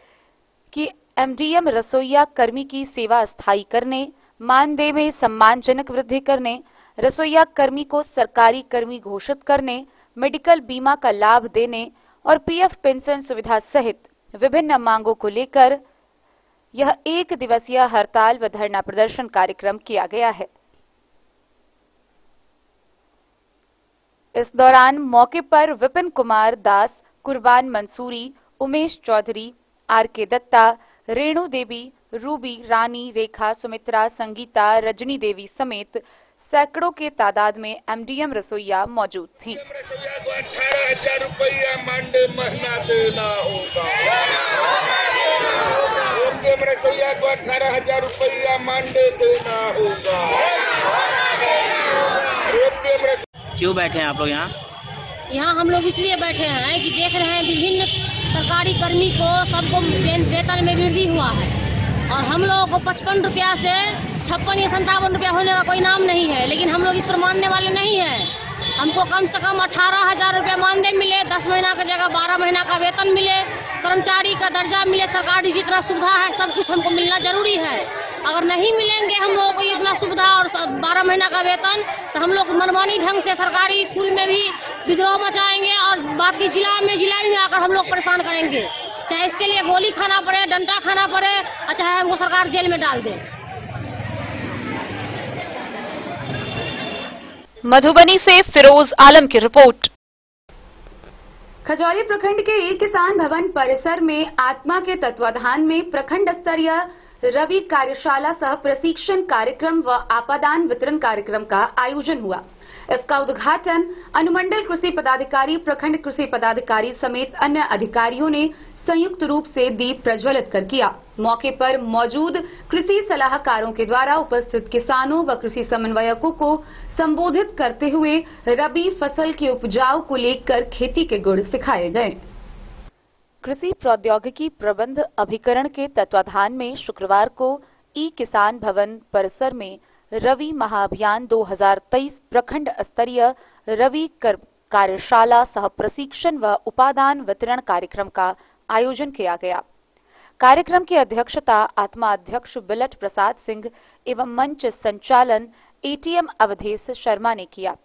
कि एमडीएम रसोइया कर्मी की सेवा स्थायी करने, मानदेय में सम्मानजनक वृद्धि करने, रसोइया कर्मी को सरकारी कर्मी घोषित करने, मेडिकल बीमा का लाभ देने और पीएफ पेंशन सुविधा सहित विभिन्न मांगों को लेकर यह 1 दिवसीय हड़ताल व धरना प्रदर्शन कार्यक्रम किया गया है। इस दौरान मौके पर विपिन कुमार दास, कुर्बान मंसूरी, उमेश चौधरी, आर.के. दत्ता, रेणु देवी, रूबी, रानी, रेखा, सुमित्रा, संगीता, रजनी देवी समेत सैकड़ों के तादाद में एमडीएम रसोइया मौजूद थीं। 18,000 रुपया मानदेय महीना देना होगा। एमडीएम रसोइया को 18,000 रुपया मानदेय देना होगा। क्यों बैठे हैं आप लोग यहाँ? यहाँ हम लोग इसलिए बैठे हैं कि देख रहे हैं विभिन्न सरकारी कर्मी को सबको वेतन में वृद्धि हुआ है और हम लोगों को 55 रुपया से 56 या 57 रुपया होने का कोई नाम नहीं है, लेकिन हम लोग इस पर मानने वाले नहीं हैं। हमको कम से कम 18,000 रुपया मानदेय मिले, 10 महीना की जगह 12 महीना का वेतन मिले, कर्मचारी का दर्जा मिले, सरकारी जितना सुविधा है सब कुछ हमको मिलना जरूरी है। अगर नहीं मिलेंगे हम लोगों को इतना सुविधा और 12 महीना का वेतन तो हम लोग मनमानी ढंग से सरकारी स्कूल में भी विद्रोह मचाएंगे और बाकी जिला में आकर हम लोग परेशान करेंगे, चाहे इसके लिए गोली खाना पड़े, डंडा खाना पड़े और चाहे हमको सरकार जेल में डाल दे। मधुबनी से फिरोज आलम की रिपोर्ट। खजौली प्रखंड के एक किसान भवन परिसर में आत्मा के तत्वाधान में प्रखंड स्तरीय रवि कार्यशाला सह प्रशिक्षण कार्यक्रम व आपादान वितरण कार्यक्रम का आयोजन हुआ। इसका उद्घाटन अनुमंडल कृषि पदाधिकारी, प्रखंड कृषि पदाधिकारी समेत अन्य अधिकारियों ने संयुक्त रूप से दीप प्रज्वलित कर किया। मौके पर मौजूद कृषि सलाहकारों के द्वारा उपस्थित किसानों व कृषि समन्वयकों को संबोधित करते हुए रबी फसल के उपजाऊ को लेकर खेती के गुण सिखाए गए। कृषि प्रौद्योगिकी प्रबंध अभिकरण के तत्वाधान में शुक्रवार को ई किसान भवन परिसर में रवि महाअभियान 2023 प्रखंड स्तरीय रवि कार्यशाला सह प्रशिक्षण व उपादान वितरण कार्यक्रम का आयोजन किया गया। कार्यक्रम की अध्यक्षता आत्मा अध्यक्ष बिलट प्रसाद सिंह एवं मंच संचालन एटीएम अवधेश शर्मा ने किया।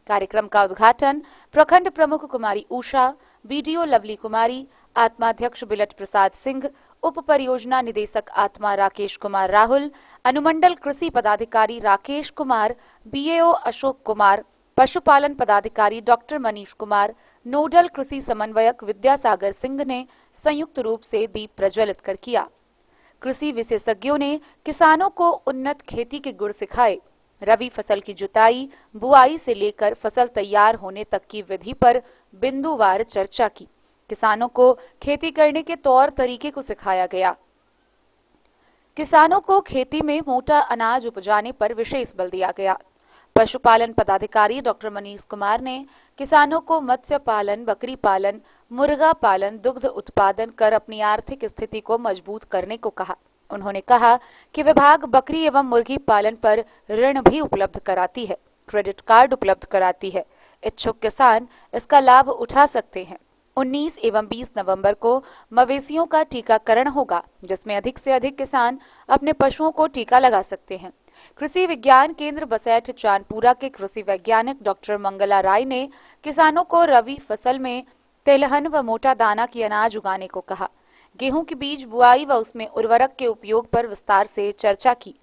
कार्यक्रम का उद्घाटन प्रखंड प्रमुख कुमारी उषा, बीडीओ लवली कुमारी, आत्माध्यक्ष बिलट प्रसाद सिंह, उप परियोजना निदेशक आत्मा राकेश कुमार राहुल, अनुमंडल कृषि पदाधिकारी राकेश कुमार, बीएओ अशोक कुमार, पशुपालन पदाधिकारी डॉक्टर मनीष कुमार, नोडल कृषि समन्वयक विद्यासागर सिंह ने संयुक्त रूप से दीप प्रज्वलित कर किया। कृषि विशेषज्ञों ने किसानों को उन्नत खेती के गुण सिखाए। रबी फसल की जुताई, बुआई से लेकर फसल तैयार होने तक की विधि पर बिंदुवार चर्चा की। किसानों को खेती करने के तौर तरीके को सिखाया गया। किसानों को खेती में मोटा अनाज उपजाने पर विशेष बल दिया गया। पशुपालन पदाधिकारी डॉक्टर मनीष कुमार ने किसानों को मत्स्य पालन, बकरी पालन, मुर्गा पालन, दुग्ध उत्पादन कर अपनी आर्थिक स्थिति को मजबूत करने को कहा। उन्होंने कहा कि विभाग बकरी एवं मुर्गी पालन पर ऋण भी उपलब्ध कराती है, क्रेडिट कार्ड उपलब्ध कराती है। इच्छुक किसान इसका लाभ उठा सकते हैं। 19 एवं 20 नवंबर को मवेशियों का टीकाकरण होगा, जिसमें अधिक से अधिक किसान अपने पशुओं को टीका लगा सकते हैं। कृषि विज्ञान केंद्र बसैठ चांदपुरा के कृषि वैज्ञानिक डॉक्टर मंगला राय ने किसानों को रबी फसल में तेलहन व मोटा दाना की अनाज उगाने को कहा। गेहूं की बीज बुआई व उसमें उर्वरक के उपयोग पर विस्तार से चर्चा की।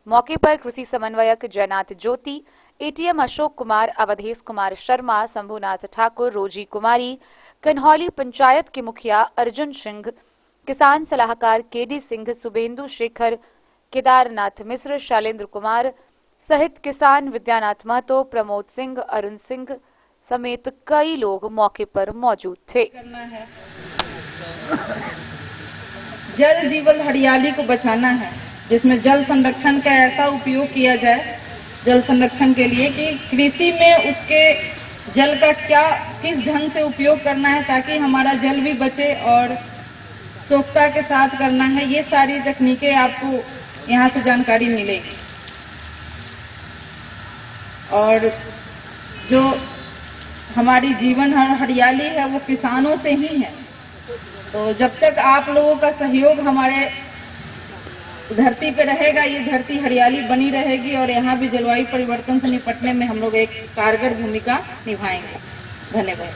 मौके पर कृषि समन्वयक जयनाथ ज्योति, एटीएम अशोक कुमार, अवधेश कुमार शर्मा, शंभुनाथ ठाकुर, रोजी कुमारी, कन्हौली पंचायत के मुखिया अर्जुन सिंह, किसान सलाहकार केडी सिंह, शुभेंदु शेखर, केदारनाथ मिश्र, शैलेंद्र कुमार सहित किसान विद्यानाथ महतो, प्रमोद सिंह, अरुण सिंह समेत कई लोग मौके पर मौजूद थे। जल जीवन हरियाली को बचाना है, जिसमें जल संरक्षण का ऐसा उपयोग किया जाए जल संरक्षण के लिए कि कृषि में उसके जल का किस ढंग से उपयोग करना है ताकि हमारा जल भी बचे और सोखता के साथ करना है। ये सारी तकनीकें आपको यहाँ से जानकारी मिलेगी। और जो हमारी जीवन हरियाली है वो किसानों से ही है। तो जब तक आप लोगों का सहयोग हमारे धरती पे रहेगा, ये धरती हरियाली बनी रहेगी और यहाँ भी जलवायु परिवर्तन से निपटने में हम लोग एक कारगर भूमिका निभाएंगे। धन्यवाद।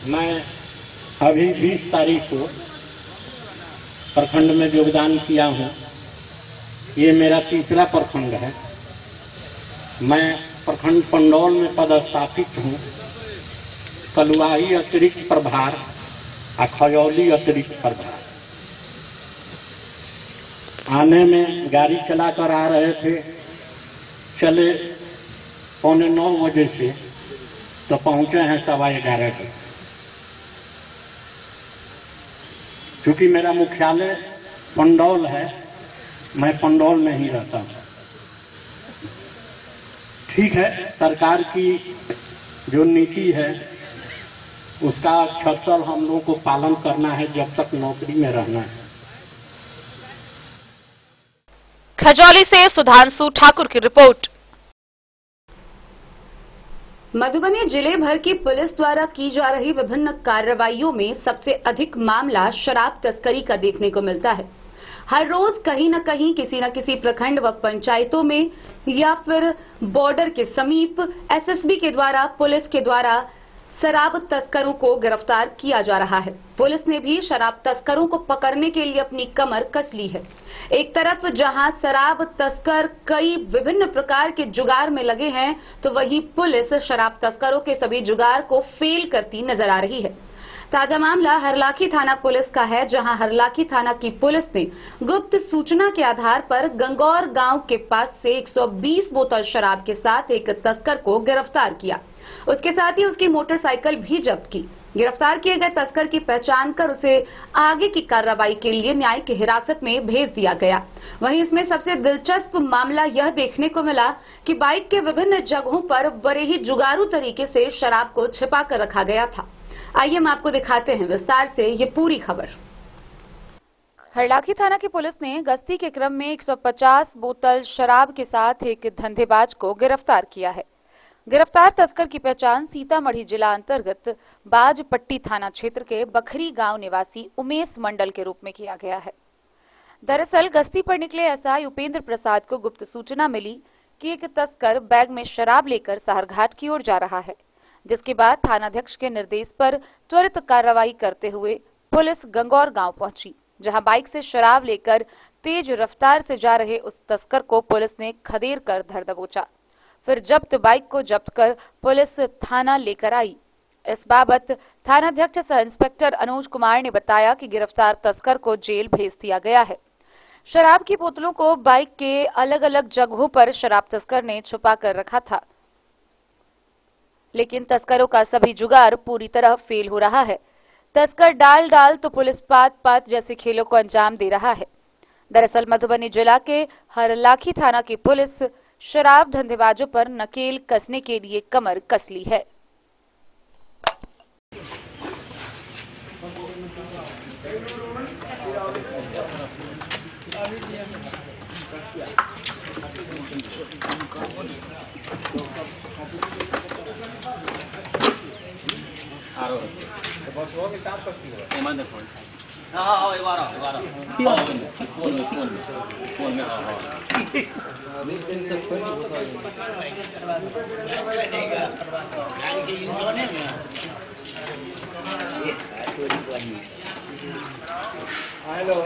मैं अभी 20 तारीख को प्रखंड में योगदान किया हूँ। ये मेरा तीसरा प्रखंड है। मैं प्रखंड पंडौल में पदस्थापित हूँ। सलुआही अतिरिक्त प्रभार और खजौली अतिरिक्त प्रभार। आने में गाड़ी चलाकर आ रहे थे, चले 8:45 बजे से, तो पहुंचे हैं 11:15 बजे। क्योंकि मेरा मुख्यालय पंडौल है, मैं पंडौल में ही रहता हूं। ठीक है, सरकार की जो नीति है उसका अक्षरशः हम लोगों को पालन करना है जब तक नौकरी में रहना है। खजौली से सुधांशु ठाकुर की रिपोर्ट। मधुबनी जिले भर की पुलिस द्वारा की जा रही विभिन्न कार्रवाइयों में सबसे अधिक मामला शराब तस्करी का देखने को मिलता है। हर रोज कहीं न कहीं किसी न किसी प्रखंड व पंचायतों में या फिर बॉर्डर के समीप एसएसबी के द्वारा, पुलिस के द्वारा शराब तस्करों को गिरफ्तार किया जा रहा है। पुलिस ने भी शराब तस्करों को पकड़ने के लिए अपनी कमर कस ली है। एक तरफ जहां शराब तस्कर कई विभिन्न प्रकार के जुगाड़ में लगे हैं, तो वहीं पुलिस शराब तस्करों के सभी जुगाड़ को फेल करती नजर आ रही है। ताजा मामला हरलाखी थाना पुलिस का है, जहां हरलाखी थाना की पुलिस ने गुप्त सूचना के आधार पर गंगौर गांव के पास से 120 बोतल शराब के साथ एक तस्कर को गिरफ्तार किया। उसके साथ ही उसकी मोटरसाइकिल भी जब्त की। गिरफ्तार किए गए तस्कर की पहचान कर उसे आगे की कार्रवाई के लिए न्यायिक हिरासत में भेज दिया गया। वहीं इसमें सबसे दिलचस्प मामला यह देखने को मिला कि बाइक के विभिन्न जगहों पर बड़े ही जुगाड़ू तरीके से शराब को छिपा कर रखा गया था। आइए हम आपको दिखाते हैं विस्तार से ये पूरी खबर। हरलाखी थाना की पुलिस ने गश्ती के क्रम में 150 बोतल शराब के साथ एक धंधेबाज को गिरफ्तार किया है। गिरफ्तार तस्कर की पहचान सीतामढ़ी जिला अंतर्गत बाजपट्टी थाना क्षेत्र के बखरी गांव निवासी उमेश मंडल के रूप में किया गया है। दरअसल गश्ती पर निकले एसआई उपेंद्र प्रसाद को गुप्त सूचना मिली कि एक तस्कर बैग में शराब लेकर साहरघाट की ओर जा रहा है, जिसके बाद थानाध्यक्ष के निर्देश पर त्वरित कार्रवाई करते हुए पुलिस गंगौर गांव पहुंची, जहां बाइक से शराब लेकर तेज रफ्तार से जा रहे उस तस्कर को पुलिस ने खदेड़ कर धर दबोचा। फिर जब्त बाइक को जब्त कर पुलिस थाना लेकर आई। इस बाबत थानाध्यक्ष सह इंस्पेक्टर अनुज कुमार ने बताया कि गिरफ्तार तस्कर को जेल भेज दिया गया है। शराब की बोतलों को बाइक के अलग अलग जगहों पर शराब तस्कर ने छुपा कर रखा था, लेकिन तस्करों का सभी जुगाड़ पूरी तरह फेल हो रहा है। तस्कर डाल डाल तो पुलिस पात पात जैसे खेलों को अंजाम दे रहा है। दरअसल मधुबनी जिला के हरलाखी थाना की पुलिस शराब धंधेबाजों पर नकेल कसने के लिए कमर कस ली है। हेलो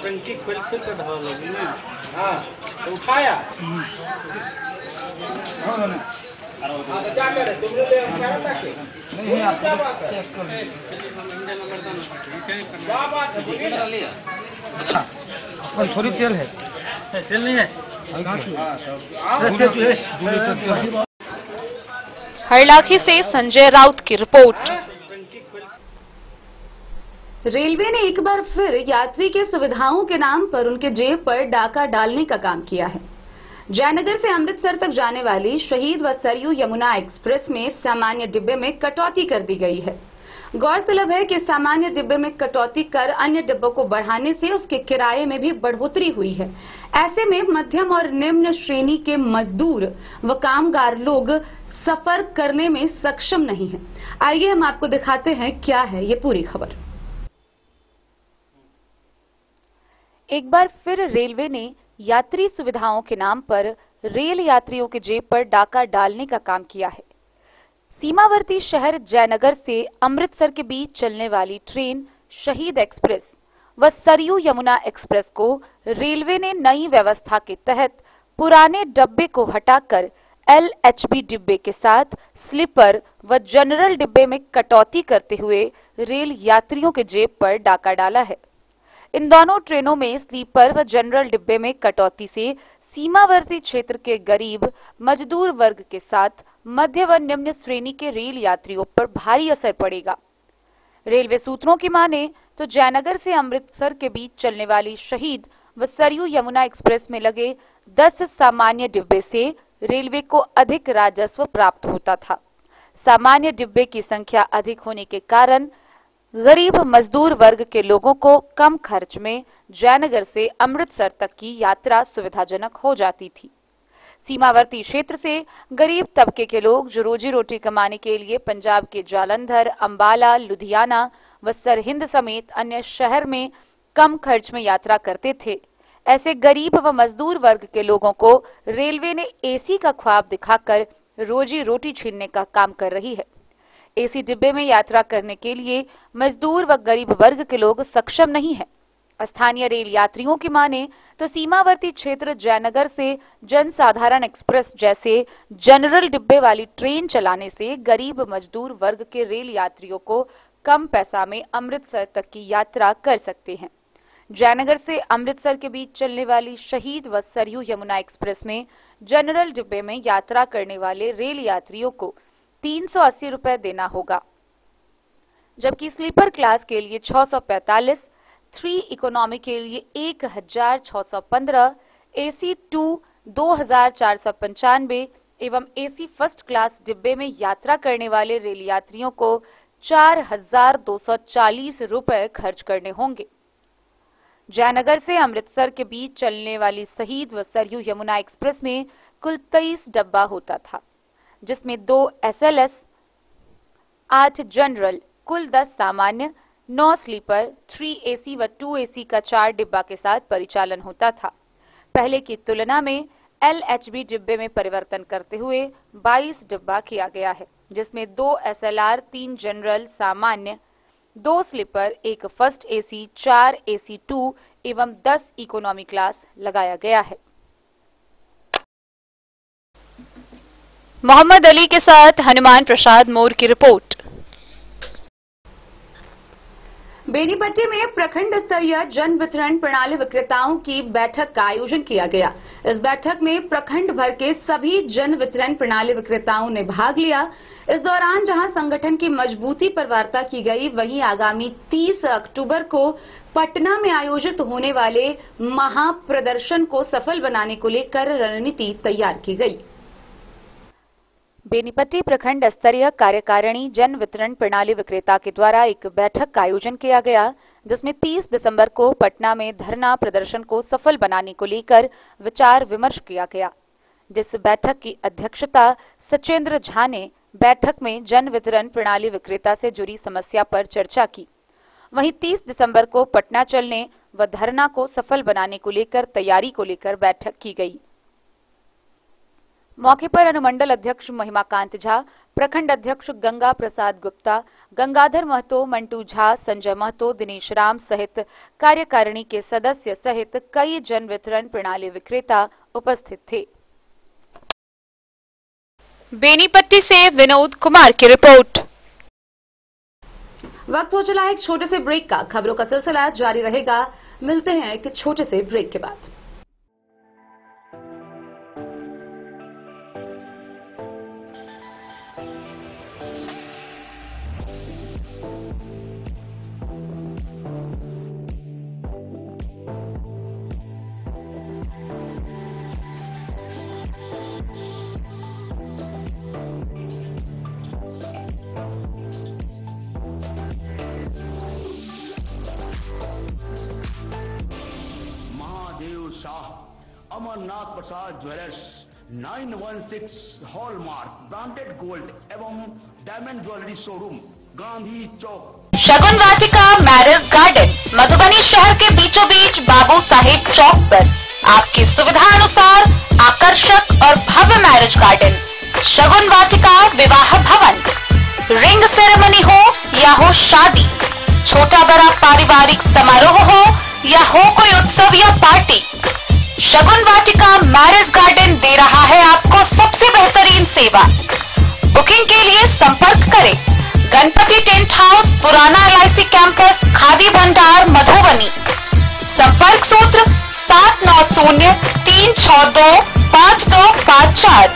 टंकी खोल कर ढाल लगी ना। हाँ तो उठाया क्या करे तुमने ले नहीं आप चेक कर क्या बात है थोड़ी तेल है, तेल नहीं है। हरलाखी से संजय राउत की रिपोर्ट। रेलवे ने एक बार फिर यात्री के सुविधाओं के नाम पर उनके जेब पर डाका डालने का काम किया है। जयनगर से अमृतसर तक जाने वाली शहीद व सरयू यमुना एक्सप्रेस में सामान्य डिब्बे में कटौती कर दी गई है। गौरतलब है कि सामान्य डिब्बे में कटौती कर अन्य डिब्बों को बढ़ाने से उसके किराए में भी बढ़ोतरी हुई है। ऐसे में मध्यम और निम्न श्रेणी के मजदूर व कामगार लोग सफर करने में सक्षम नहीं हैं। आइए हम आपको दिखाते हैं क्या है ये पूरी खबर। एक बार फिर रेलवे ने यात्री सुविधाओं के नाम पर रेल यात्रियों के जेब पर डाका डालने का काम किया है। सीमावर्ती शहर जयनगर से अमृतसर के बीच चलने वाली ट्रेन शहीद एक्सप्रेस व सरयू यमुना एक्सप्रेस को रेलवे ने नई व्यवस्था के तहत पुराने डब्बे को हटाकर LHB डिब्बे के साथ स्लीपर व जनरल डिब्बे में कटौती करते हुए रेल यात्रियों के जेब पर डाका डाला है। इन दोनों ट्रेनों में स्लीपर व जनरल डिब्बे में कटौती से सीमावर्ती क्षेत्र के गरीब मजदूर वर्ग के साथ मध्य व निम्न श्रेणी के रेल यात्रियों पर भारी असर पड़ेगा। रेलवे सूत्रों की माने तो जयनगर से अमृतसर के बीच चलने वाली शहीद व सरयू यमुना एक्सप्रेस में लगे 10 सामान्य डिब्बे से रेलवे को अधिक राजस्व प्राप्त होता था। सामान्य डिब्बे की संख्या अधिक होने के कारण गरीब मजदूर वर्ग के लोगों को कम खर्च में जयनगर से अमृतसर तक की यात्रा सुविधाजनक हो जाती थी। सीमावर्ती क्षेत्र से गरीब तबके के लोग जो रोजी रोटी कमाने के लिए पंजाब के जालंधर, अंबाला, लुधियाना व सरहिंद समेत अन्य शहर में कम खर्च में यात्रा करते थे, ऐसे गरीब व मजदूर वर्ग के लोगों को रेलवे ने एसी का ख्वाब दिखाकर रोजी रोटी छीनने का काम कर रही है। एसी डिब्बे में यात्रा करने के लिए मजदूर व गरीब वर्ग के लोग सक्षम नहीं है। स्थानीय रेल यात्रियों की माने तो सीमावर्ती क्षेत्र जयनगर से जनसाधारण एक्सप्रेस जैसे जनरल डिब्बे वाली ट्रेन चलाने से गरीब मजदूर वर्ग के रेल यात्रियों को कम पैसा में अमृतसर तक की यात्रा कर सकते हैं। जयनगर से अमृतसर के बीच चलने वाली शहीद व सरयू यमुना एक्सप्रेस में जनरल डिब्बे में यात्रा करने वाले रेल यात्रियों को 380 रुपए देना होगा, जबकि स्लीपर क्लास के लिए 645, 3 इकोनॉमी के लिए 1615, AC 2 2495 एवं AC फर्स्ट क्लास डिब्बे में यात्रा करने वाले रेल यात्रियों को 4240 रुपए खर्च करने होंगे। जयनगर से अमृतसर के बीच चलने वाली शहीद व सरयू यमुना एक्सप्रेस में कुल 23 डब्बा होता था, जिसमें 2 SLS, 8 जनरल, कुल 10 सामान्य, 9 स्लीपर, 3 AC व 2 AC का 4 डिब्बा के साथ परिचालन होता था। पहले की तुलना में LHB डिब्बे में परिवर्तन करते हुए 22 डिब्बा किया गया है, जिसमें 2 SLR, 3 जनरल सामान्य, 2 स्लीपर, 1 फर्स्ट AC, 4 AC 2 एवं 10 इकोनॉमी क्लास लगाया गया है। मोहम्मद अली के साथ हनुमान प्रसाद मोर की रिपोर्ट। बेनीपट्टी में प्रखंड स्तरीय जन वितरण प्रणाली विक्रेताओं की बैठक का आयोजन किया गया। इस बैठक में प्रखंड भर के सभी जन वितरण प्रणाली विक्रेताओं ने भाग लिया। इस दौरान जहां संगठन की मजबूती पर वार्ता की गई, वहीं आगामी 30 अक्टूबर को पटना में आयोजित होने वाले महाप्रदर्शन को सफल बनाने को लेकर रणनीति तैयार की गई। बेनीपट्टी प्रखंड स्तरीय कार्यकारिणी जन वितरण प्रणाली विक्रेता के द्वारा एक बैठक का आयोजन किया गया, जिसमें 30 दिसंबर को पटना में धरना प्रदर्शन को सफल बनाने को लेकर विचार विमर्श किया गया। जिस बैठक की अध्यक्षता सचेंद्र झा ने बैठक में जन वितरण प्रणाली विक्रेता से जुड़ी समस्या पर चर्चा की। वहीं 30 दिसंबर को पटना चलने व धरना को सफल बनाने को लेकर तैयारी को लेकर बैठक की गई। मौके पर अनुमंडल अध्यक्ष महिमाकांत झा, प्रखंड अध्यक्ष गंगा प्रसाद गुप्ता, गंगाधर महतो, मंटू झा, संजय महतो, दिनेश राम सहित कार्यकारिणी के सदस्य सहित कई जन वितरण प्रणाली विक्रेता उपस्थित थे। बेनीपट्टी से विनोद कुमार की रिपोर्ट। वक्त हो चला एक छोटे से ब्रेक का। खबरों का सिलसिला जारी रहेगा। मिलते हैं एक छोटे से ब्रेक के बाद। अमरनाथ प्रसाद ज्वेलर्स 916 हॉलमार्क ब्रांडेड गोल्ड एवं डायमंड ज्वेलरी शोरूम, गांधी चौक। शगुन वाटिका मैरिज गार्डन मधुबनी शहर के बीचों बीच बाबू साहेब चौक पर आपकी सुविधा अनुसार आकर्षक और भव्य मैरिज गार्डन। शगुन वाटिका विवाह भवन, रिंग सेरेमनी हो या हो शादी, छोटा बड़ा पारिवारिक समारोह हो या हो कोई उत्सव या पार्टी, शगुन वाटिका मैरिज गार्डन दे रहा है आपको सबसे बेहतरीन सेवा। बुकिंग के लिए संपर्क करें गणपति टेंट हाउस, पुराना LIC कैंपस, खादी भंडार, मधुबनी। संपर्क सूत्र 7903625254।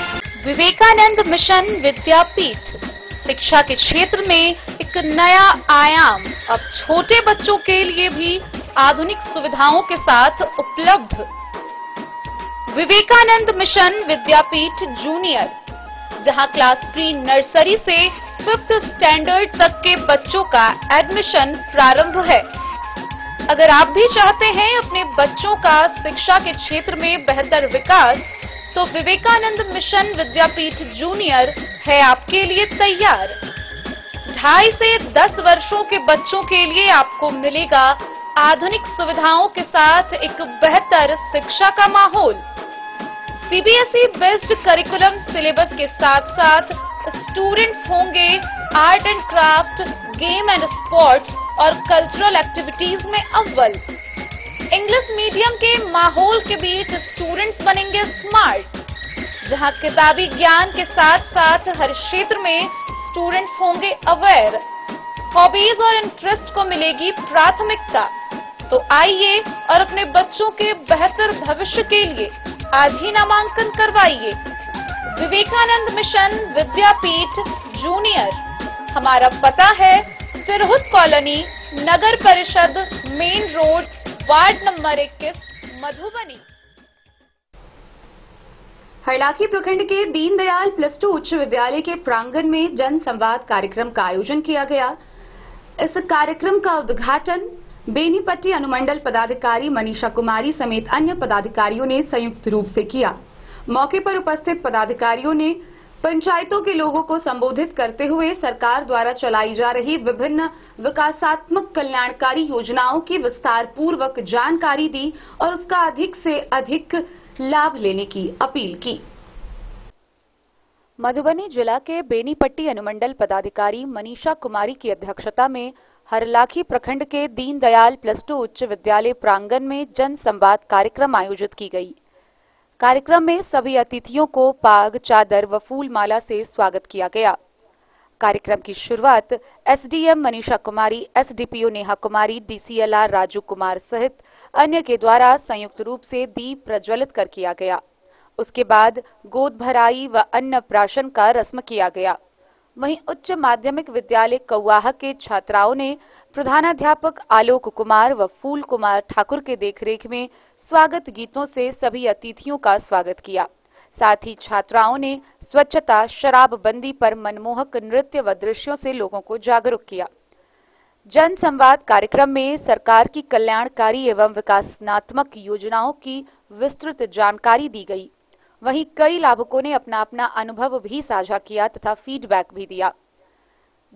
विवेकानंद मिशन विद्यापीठ शिक्षा के क्षेत्र में एक नया आयाम अब छोटे बच्चों के लिए भी आधुनिक सुविधाओं के साथ उपलब्ध। विवेकानंद मिशन विद्यापीठ जूनियर, जहां क्लास प्री नर्सरी से 5th स्टैंडर्ड तक के बच्चों का एडमिशन प्रारंभ है। अगर आप भी चाहते हैं अपने बच्चों का शिक्षा के क्षेत्र में बेहतर विकास, तो विवेकानंद मिशन विद्यापीठ जूनियर है आपके लिए तैयार। 2.5 से 10 वर्षों के बच्चों के लिए आपको मिलेगा आधुनिक सुविधाओं के साथ एक बेहतर शिक्षा का माहौल। CBSE बेस्ड करिकुलम सिलेबस के साथ साथ स्टूडेंट्स होंगे art and craft, game and sports और कल्चरल एक्टिविटीज में अव्वल। इंग्लिश मीडियम के माहौल के बीच स्टूडेंट्स बनेंगे स्मार्ट, जहां किताबी ज्ञान के साथ साथ हर क्षेत्र में स्टूडेंट्स होंगे अवेयर। हॉबीज और इंटरेस्ट को मिलेगी प्राथमिकता। तो आइए और अपने बच्चों के बेहतर भविष्य के लिए आज ही नामांकन करवाइए। विवेकानंद मिशन विद्यापीठ जूनियर। हमारा पता है तिरहुत कॉलोनी, नगर परिषद, main road, ward number 21, Madhubani. Harlakhi प्रखंड के दीनदयाल +2 उच्च विद्यालय के प्रांगण में जन संवाद कार्यक्रम का आयोजन किया गया। इस कार्यक्रम का उद्घाटन बेनीपट्टी अनुमंडल पदाधिकारी मनीषा कुमारी समेत अन्य पदाधिकारियों ने संयुक्त रूप से किया। मौके पर उपस्थित पदाधिकारियों ने पंचायतों के लोगों को संबोधित करते हुए सरकार द्वारा चलाई जा रही विभिन्न विकासात्मक कल्याणकारी योजनाओं की विस्तार पूर्वक जानकारी दी और उसका अधिक से अधिक लाभ लेने की अपील की। मधुबनी जिला के बेनीपट्टी अनुमंडल पदाधिकारी मनीषा कुमारी की अध्यक्षता में हरलाखी प्रखंड के दीनदयाल +2 उच्च विद्यालय प्रांगण में जन संवाद कार्यक्रम आयोजित की गई। कार्यक्रम में सभी अतिथियों को पाग, चादर व फूल माला से स्वागत किया गया। कार्यक्रम की शुरुआत SDM Manisha Kumari, SDPO Neha Kumari, DCLR Raju Kumar सहित अन्य के द्वारा संयुक्त रूप से दीप प्रज्वलित कर किया गया। उसके बाद गोद भराई व अन्न प्राशन का रस्म किया गया। वहीं उच्च माध्यमिक विद्यालय कौवाहा के छात्राओं ने प्रधानाध्यापक आलोक कुमार व फूल कुमार ठाकुर के देखरेख में स्वागत गीतों से सभी अतिथियों का स्वागत किया। साथ ही छात्राओं ने स्वच्छता, शराबबंदी पर मनमोहक नृत्य व दृश्यों से लोगों को जागरूक किया। जन संवाद कार्यक्रम में सरकार की कल्याणकारी एवं विकासात्मक योजनाओं की विस्तृत जानकारी दी गई। वहीं कई लाभुकों ने अपना अपना अनुभव भी साझा किया तथा फीडबैक भी दिया।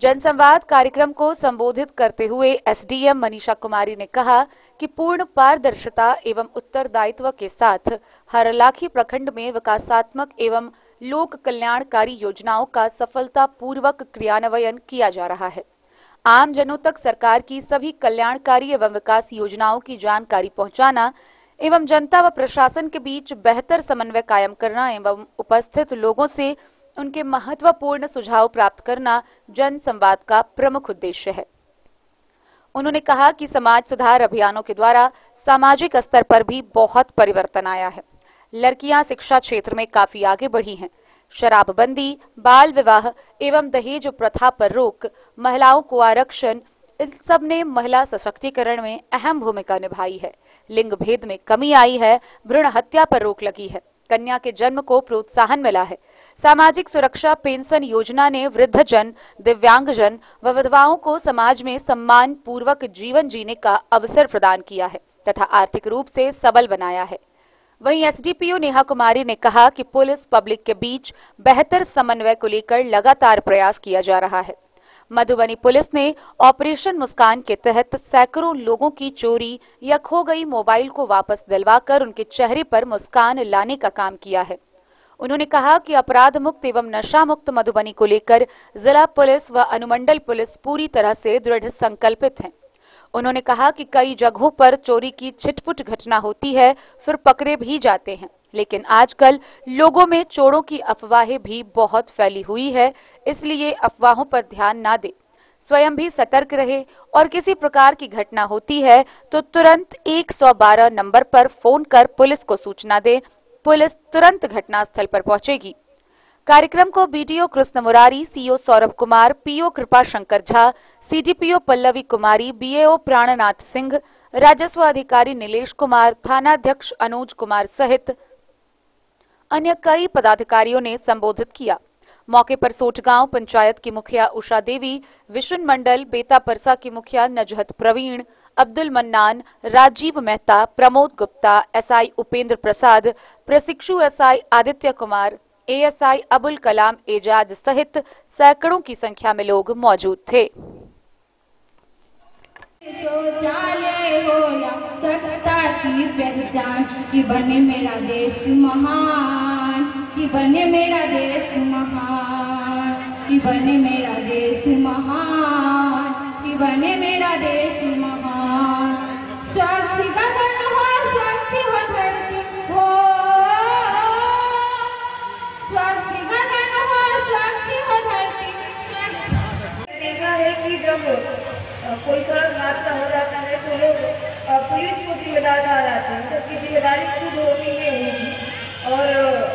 जनसंवाद कार्यक्रम को संबोधित करते हुए SDM मनीषा कुमारी ने कहा कि पूर्ण पारदर्शिता एवं उत्तरदायित्व के साथ हरलाखी प्रखंड में विकासात्मक एवं लोक कल्याणकारी योजनाओं का सफलतापूर्वक क्रियान्वयन किया जा रहा है। आम जनों तक सरकार की सभी कल्याणकारी एवं विकास योजनाओं की जानकारी पहुंचाना एवं जनता व प्रशासन के बीच बेहतर समन्वय कायम करना एवं उपस्थित लोगों से उनके महत्वपूर्ण सुझाव प्राप्त करना जन संवाद का प्रमुख उद्देश्य है। उन्होंने कहा कि समाज सुधार अभियानों के द्वारा सामाजिक स्तर पर भी बहुत परिवर्तन आया है। लड़कियां शिक्षा क्षेत्र में काफी आगे बढ़ी हैं। शराबबंदी, बाल विवाह एवं दहेज प्रथा पर रोक, महिलाओं को आरक्षण, इन सब ने महिला सशक्तिकरण में अहम भूमिका निभाई है। लिंग भेद में कमी आई है। भ्रूण हत्या पर रोक लगी है। कन्या के जन्म को प्रोत्साहन मिला है। सामाजिक सुरक्षा पेंशन योजना ने वृद्धजन, दिव्यांगजन व विधवाओं को समाज में सम्मान पूर्वक जीवन जीने का अवसर प्रदान किया है तथा आर्थिक रूप से सबल बनाया है। वहीं SDPO नेहा कुमारी ने कहा कि पुलिस पब्लिक के बीच बेहतर समन्वय को लेकर लगातार प्रयास किया जा रहा है। मधुबनी पुलिस ने ऑपरेशन मुस्कान के तहत सैकड़ों लोगों की चोरी या खो गई मोबाइल को वापस दिलवाकर उनके चेहरे पर मुस्कान लाने का काम किया है। उन्होंने कहा कि अपराध मुक्त एवं नशा मुक्त मधुबनी को लेकर जिला पुलिस व अनुमंडल पुलिस पूरी तरह से दृढ़ संकल्पित हैं। उन्होंने कहा कि कई जगहों पर चोरी की छिटपुट घटना होती है, फिर पकड़े भी जाते हैं, लेकिन आजकल लोगों में चोरों की अफवाहें भी बहुत फैली हुई है, इसलिए अफवाहों पर ध्यान ना दें, स्वयं भी सतर्क रहे और किसी प्रकार की घटना होती है तो तुरंत 112 नंबर पर फोन कर पुलिस को सूचना दें। पुलिस तुरंत घटनास्थल पर पहुंचेगी। कार्यक्रम को BDO Krishna Murari, CO Saurabh Kumar, PO कृपा शंकर झा, सीडीपीओ पल्लवी कुमारी, बीएओ प्राणनाथ सिंह, राजस्व अधिकारी नीलेश कुमार, थानाध्यक्ष अनुज कुमार सहित अन्य कई पदाधिकारियों ने संबोधित किया। मौके पर सोटगांव पंचायत की मुखिया उषा देवी, विशुन मंडल, बेता परसा की मुखिया नजहत प्रवीण, अब्दुल मन्नान, राजीव मेहता, प्रमोद गुप्ता, एसआई उपेंद्र प्रसाद, प्रशिक्षु एसआई आदित्य कुमार, एएसआई अबुल कलाम एजाज सहित सैकड़ों की संख्या में लोग मौजूद थे। शौचालय हो या सत्ता की पहचान, कि बने मेरा देश महान, कि बने मेरा देश महान, कि बने मेरा देश महान, कि बने मेरा देश महान। स्वच्छ गगन हो, स्वच्छ हो धरती हो, स्वच्छ गगन हो, स्वच्छ हो धरती। देखा है कि जब कोई सड़क हादसा हो जाता है तो लोग पुलिस को जिम्मेदार ठहराते हैं, जबकि जिम्मेदारी खुद होती है उनकी, और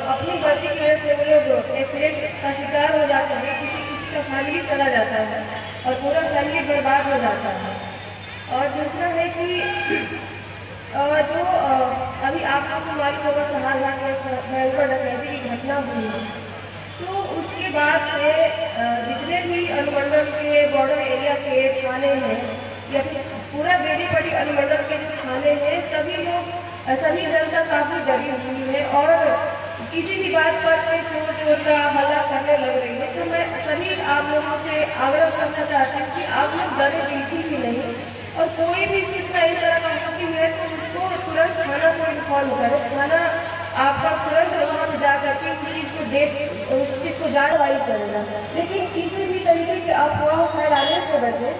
अपनी गलती की वजह से वो लोग एक्सीडेंट का शिकार हो जाता है, किसी का फैमिली चला जाता है और पूरा फैमिली बर्बाद हो जाता है। और दूसरा है कि जो अभी आप लोग को मालूम होगा सहारनपुर में भयंकर डकैती की घटना हुई है, तो उसके बाद से जितने भी अनुमंडल के बॉर्डर एरिया के थाने हैं या फिर पूरा बेनीपट्टी अनुमंडल के जो थाने हैं, सभी जनता काफी डरी हुई है और किसी भी बात पर कोई चोर का हल्ला करने लग रही है। तो मैं सभी आप लोगों से आग्रह करना चाहती हूँ कि आप लोग डरे बिल्कुल भी नहीं, और कोई भी चीज का इस तरह का स्थिति है तो उसको तुरंत थाना को इन्फॉर्म करें। थाना आपका तुरंत वहाँ पर जा करके उस चीज को जानकारी करेगा, लेकिन किसी भी तरीके के अफवाह फैलाने से बचे।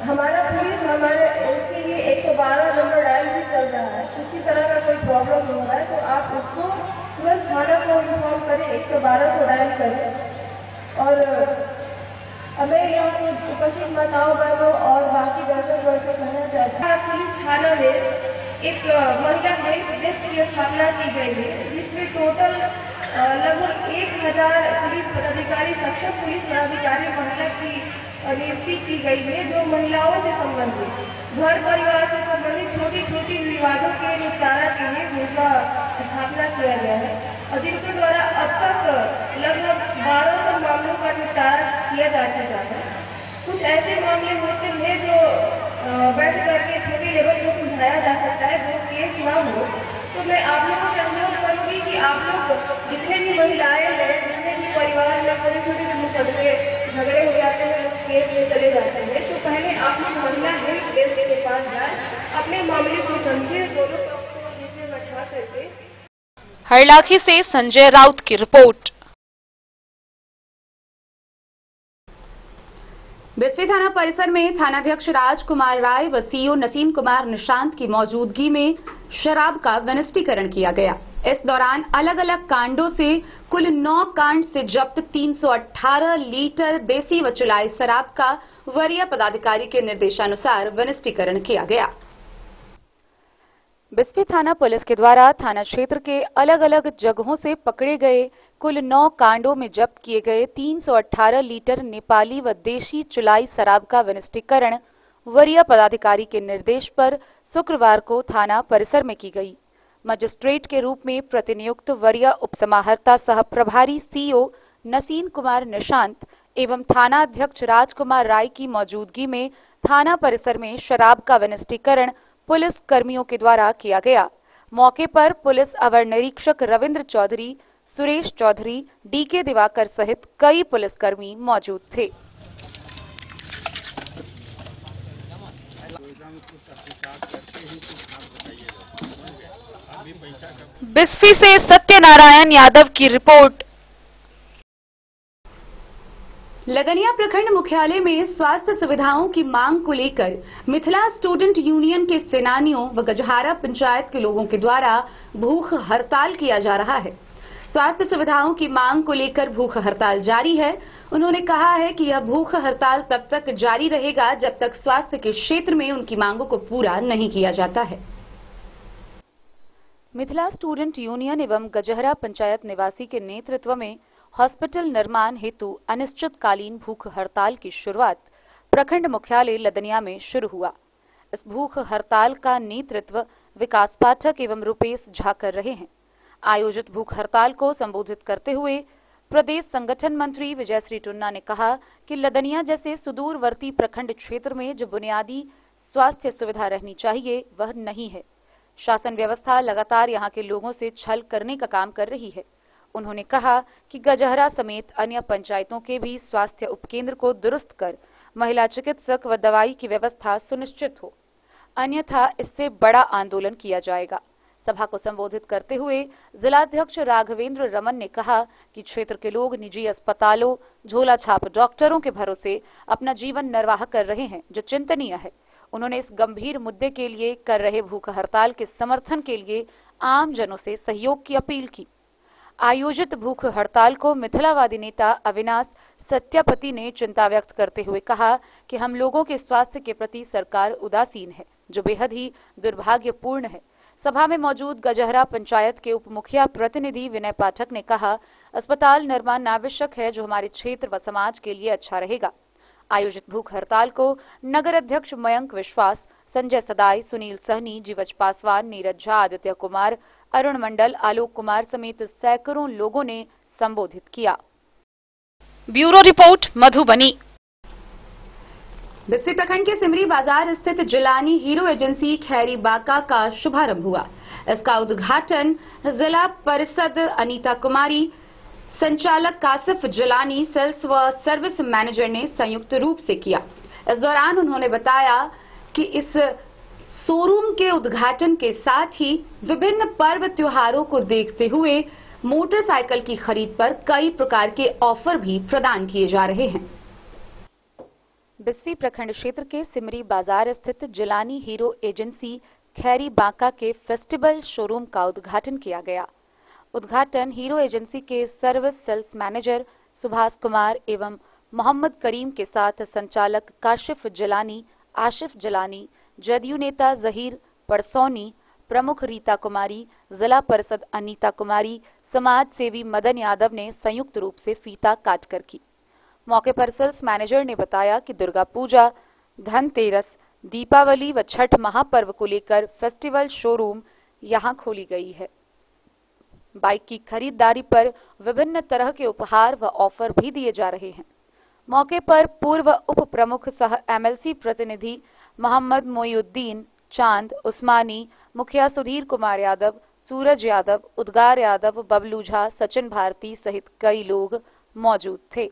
हमारा पुलिस हमारे उसके लिए 112 नंबर डायल भी चल रहा है, किसी तरह का कोई प्रॉब्लम हो रहा है तो आप उसको तुरंत थाना को इन्फॉर्म करें, 112 को डायल करें। और हमें यहाँ के उपस्थित माताओं बहनों और बाकी दर्शक वर्ग से कहना चाहते हैं, पुलिस थाना में एक महिला हेल्प डेस्क की स्थापना की गई है, जिसमें टोटल लगभग 1000 पुलिस पदाधिकारी, सक्षम पुलिस पदाधिकारी महिला की नियुक्ति की गई है, जो महिलाओं से संबंधित, घर परिवार से संबंधित छोटी छोटी विवादों के निपटारा के लिए उनका स्थापना किया गया है, और जिनके द्वारा अब तक लगभग 1200 मामलों का निपटारा किया जा चुका है। कुछ ऐसे मामले होते हैं जो बैठ करके छोटी लेवल को सुलझाया जा सकता है, जो केस ना हो। तो मैं आप लोगों से अनुरोध करूंगी कि आप लोग जितने भी महिलाएं हैं, जितने भी परिवार में छोटे छोटे मुकदमे झगड़े हो जाते हैं, लोग केस में चले जाते हैं, तो पहले आप लोग महिला हेल्प डेस्क के पास जाए, अपने मामले को समझे, दोनों पक्षों को जिसमें बैठा करके। हरलाखी से संजय राउत की रिपोर्ट। बिस्फी थाना परिसर में थानाध्यक्ष राजकुमार राय व सीओ नसीम कुमार निशांत की मौजूदगी में शराब का वनिष्ठीकरण किया गया। इस दौरान अलग अलग कांडों से कुल 9 कांड से जब्त 318 लीटर देसी व चुलाई शराब का वरीय पदाधिकारी के निर्देशानुसार वनिष्ठीकरण किया गया। बिस्फी थाना पुलिस के द्वारा थाना क्षेत्र के अलग अलग जगहों से पकड़े गए कुल 9 कांडों में जब्त किए गए 318 लीटर नेपाली व देशी चुलाई शराब का वनिष्ठीकरण वरीय पदाधिकारी के निर्देश पर शुक्रवार को थाना परिसर में की गई। मजिस्ट्रेट के रूप में प्रतिनियुक्त वरीय उपसमाहर्ता सह प्रभारी सीओ नसीम कुमार निशांत एवं थाना अध्यक्ष राजकुमार राय की मौजूदगी में थाना परिसर में शराब का वनिष्ठीकरण पुलिस कर्मियों के द्वारा किया गया। मौके पर पुलिस अवर निरीक्षक रविंद्र चौधरी, सुरेश चौधरी, डीके दिवाकर सहित कई पुलिसकर्मी मौजूद थे। बिस्फी से सत्यनारायण यादव की रिपोर्ट। लदनिया प्रखंड मुख्यालय में स्वास्थ्य सुविधाओं की मांग को लेकर मिथिला स्टूडेंट यूनियन के सेनानियों व गजहरा पंचायत के लोगों के द्वारा भूख हड़ताल किया जा रहा है। स्वास्थ्य सुविधाओं की मांग को लेकर भूख हड़ताल जारी है। उन्होंने कहा है कि यह भूख हड़ताल तब तक जारी रहेगा जब तक स्वास्थ्य के क्षेत्र में उनकी मांगों को पूरा नहीं किया जाता है। मिथिला स्टूडेंट यूनियन एवं गजहरा पंचायत निवासी के नेतृत्व में हॉस्पिटल निर्माण हेतु अनिश्चितकालीन भूख हड़ताल की शुरुआत प्रखंड मुख्यालय लदनिया में शुरू हुआ। इस भूख हड़ताल का नेतृत्व विकास पाठक एवं रुपेश झा कर रहे हैं। आयोजित भूख हड़ताल को संबोधित करते हुए प्रदेश संगठन मंत्री विजयश्री टुन्ना ने कहा कि लदनिया जैसे सुदूरवर्ती प्रखंड क्षेत्र में जो बुनियादी स्वास्थ्य सुविधा रहनी चाहिए वह नहीं है। शासन व्यवस्था लगातार यहां के लोगों से छल करने का काम कर रही है। उन्होंने कहा कि गजहरा समेत अन्य पंचायतों के भी स्वास्थ्य उपकेंद्र को दुरुस्त कर महिला चिकित्सक व दवाई की व्यवस्था सुनिश्चित हो, अन्यथा इससे बड़ा आंदोलन किया जाएगा। सभा को संबोधित करते हुए जिलाध्यक्ष राघवेंद्र रमन ने कहा कि क्षेत्र के लोग निजी अस्पतालों, झोला छाप डॉक्टरों के भरोसे अपना जीवन निर्वाह कर रहे हैं, जो चिंतनीय है। उन्होंने इस गंभीर मुद्दे के लिए कर रहे भूख हड़ताल के समर्थन के लिए आम जनों से सहयोग की अपील की। आयोजित भूख हड़ताल को मिथिलावादी नेता अविनाश सत्यापति ने चिंता व्यक्त करते हुए कहा कि हम लोगों के स्वास्थ्य के प्रति सरकार उदासीन है, जो बेहद ही दुर्भाग्यपूर्ण है। सभा में मौजूद गजहरा पंचायत के उप मुखिया प्रतिनिधि विनय पाठक ने कहा, अस्पताल निर्माण आवश्यक है जो हमारे क्षेत्र व समाज के लिए अच्छा रहेगा। आयोजित भूख हड़ताल को नगर अध्यक्ष मयंक विश्वास, संजय सदाई, सुनील सहनी, जीवज पासवान, नीरज झा, आदित्य कुमार, अरुण मंडल, आलोक कुमार समेत सैकड़ों लोगों ने संबोधित किया। Bureau report Madhubani. बिस्फी प्रखंड के सिमरी बाजार स्थित जिलानी हीरो एजेंसी खैरी बाका का शुभारंभ हुआ। इसका उद्घाटन जिला परिषद अनीता कुमारी, संचालक कासिफ जिलानी, सेल्स व सर्विस मैनेजर ने संयुक्त रूप से किया। इस दौरान उन्होंने बताया कि इस शोरूम के उद्घाटन के साथ ही विभिन्न पर्व त्योहारों को देखते हुए मोटरसाइकिल की खरीद पर कई प्रकार के ऑफर भी प्रदान किए जा रहे हैं। बिस्फी प्रखंड क्षेत्र के सिमरी बाजार स्थित जिलानी हीरो एजेंसी खैरी बाका के फेस्टिवल शोरूम का उद्घाटन किया गया। उद्घाटन हीरो एजेंसी के service sales manager Subhash Kumar एवं मोहम्मद करीम के साथ संचालक काशिफ जिलानी, आशिफ जिलानी, जदयू नेता जहीर परसौनी, प्रमुख रीता कुमारी, जिला परिषद अनीता कुमारी, समाज सेवी मदन यादव ने संयुक्त रूप से फीता काटकर की। मौके पर सेल्स मैनेजर ने बताया कि दुर्गा पूजा, धनतेरस, दीपावली व छठ महापर्व को लेकर फेस्टिवल शोरूम यहां खोली गई है। बाइक की खरीदारी पर विभिन्न तरह के उपहार व ऑफर भी दिए जा रहे हैं। मौके पर पूर्व उप प्रमुख सह एमएलसी प्रतिनिधि मोहम्मद मोइनुद्दीन, चांद उस्मानी, मुखिया सुधीर कुमार यादव, सूरज यादव, उद्गार यादव, बबलू झा, सचिन भारती सहित कई लोग मौजूद थे।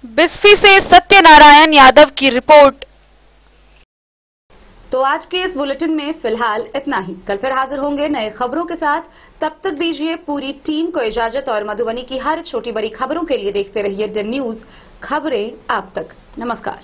बिस्फी से सत्यनारायण यादव की रिपोर्ट। तो आज के इस बुलेटिन में फिलहाल इतना ही। कल फिर हाजिर होंगे नए खबरों के साथ। तब तक दीजिए पूरी टीम को इजाजत और मधुबनी की हर छोटी बड़ी खबरों के लिए देखते रहिए द न्यूज, खबरें आप तक। नमस्कार।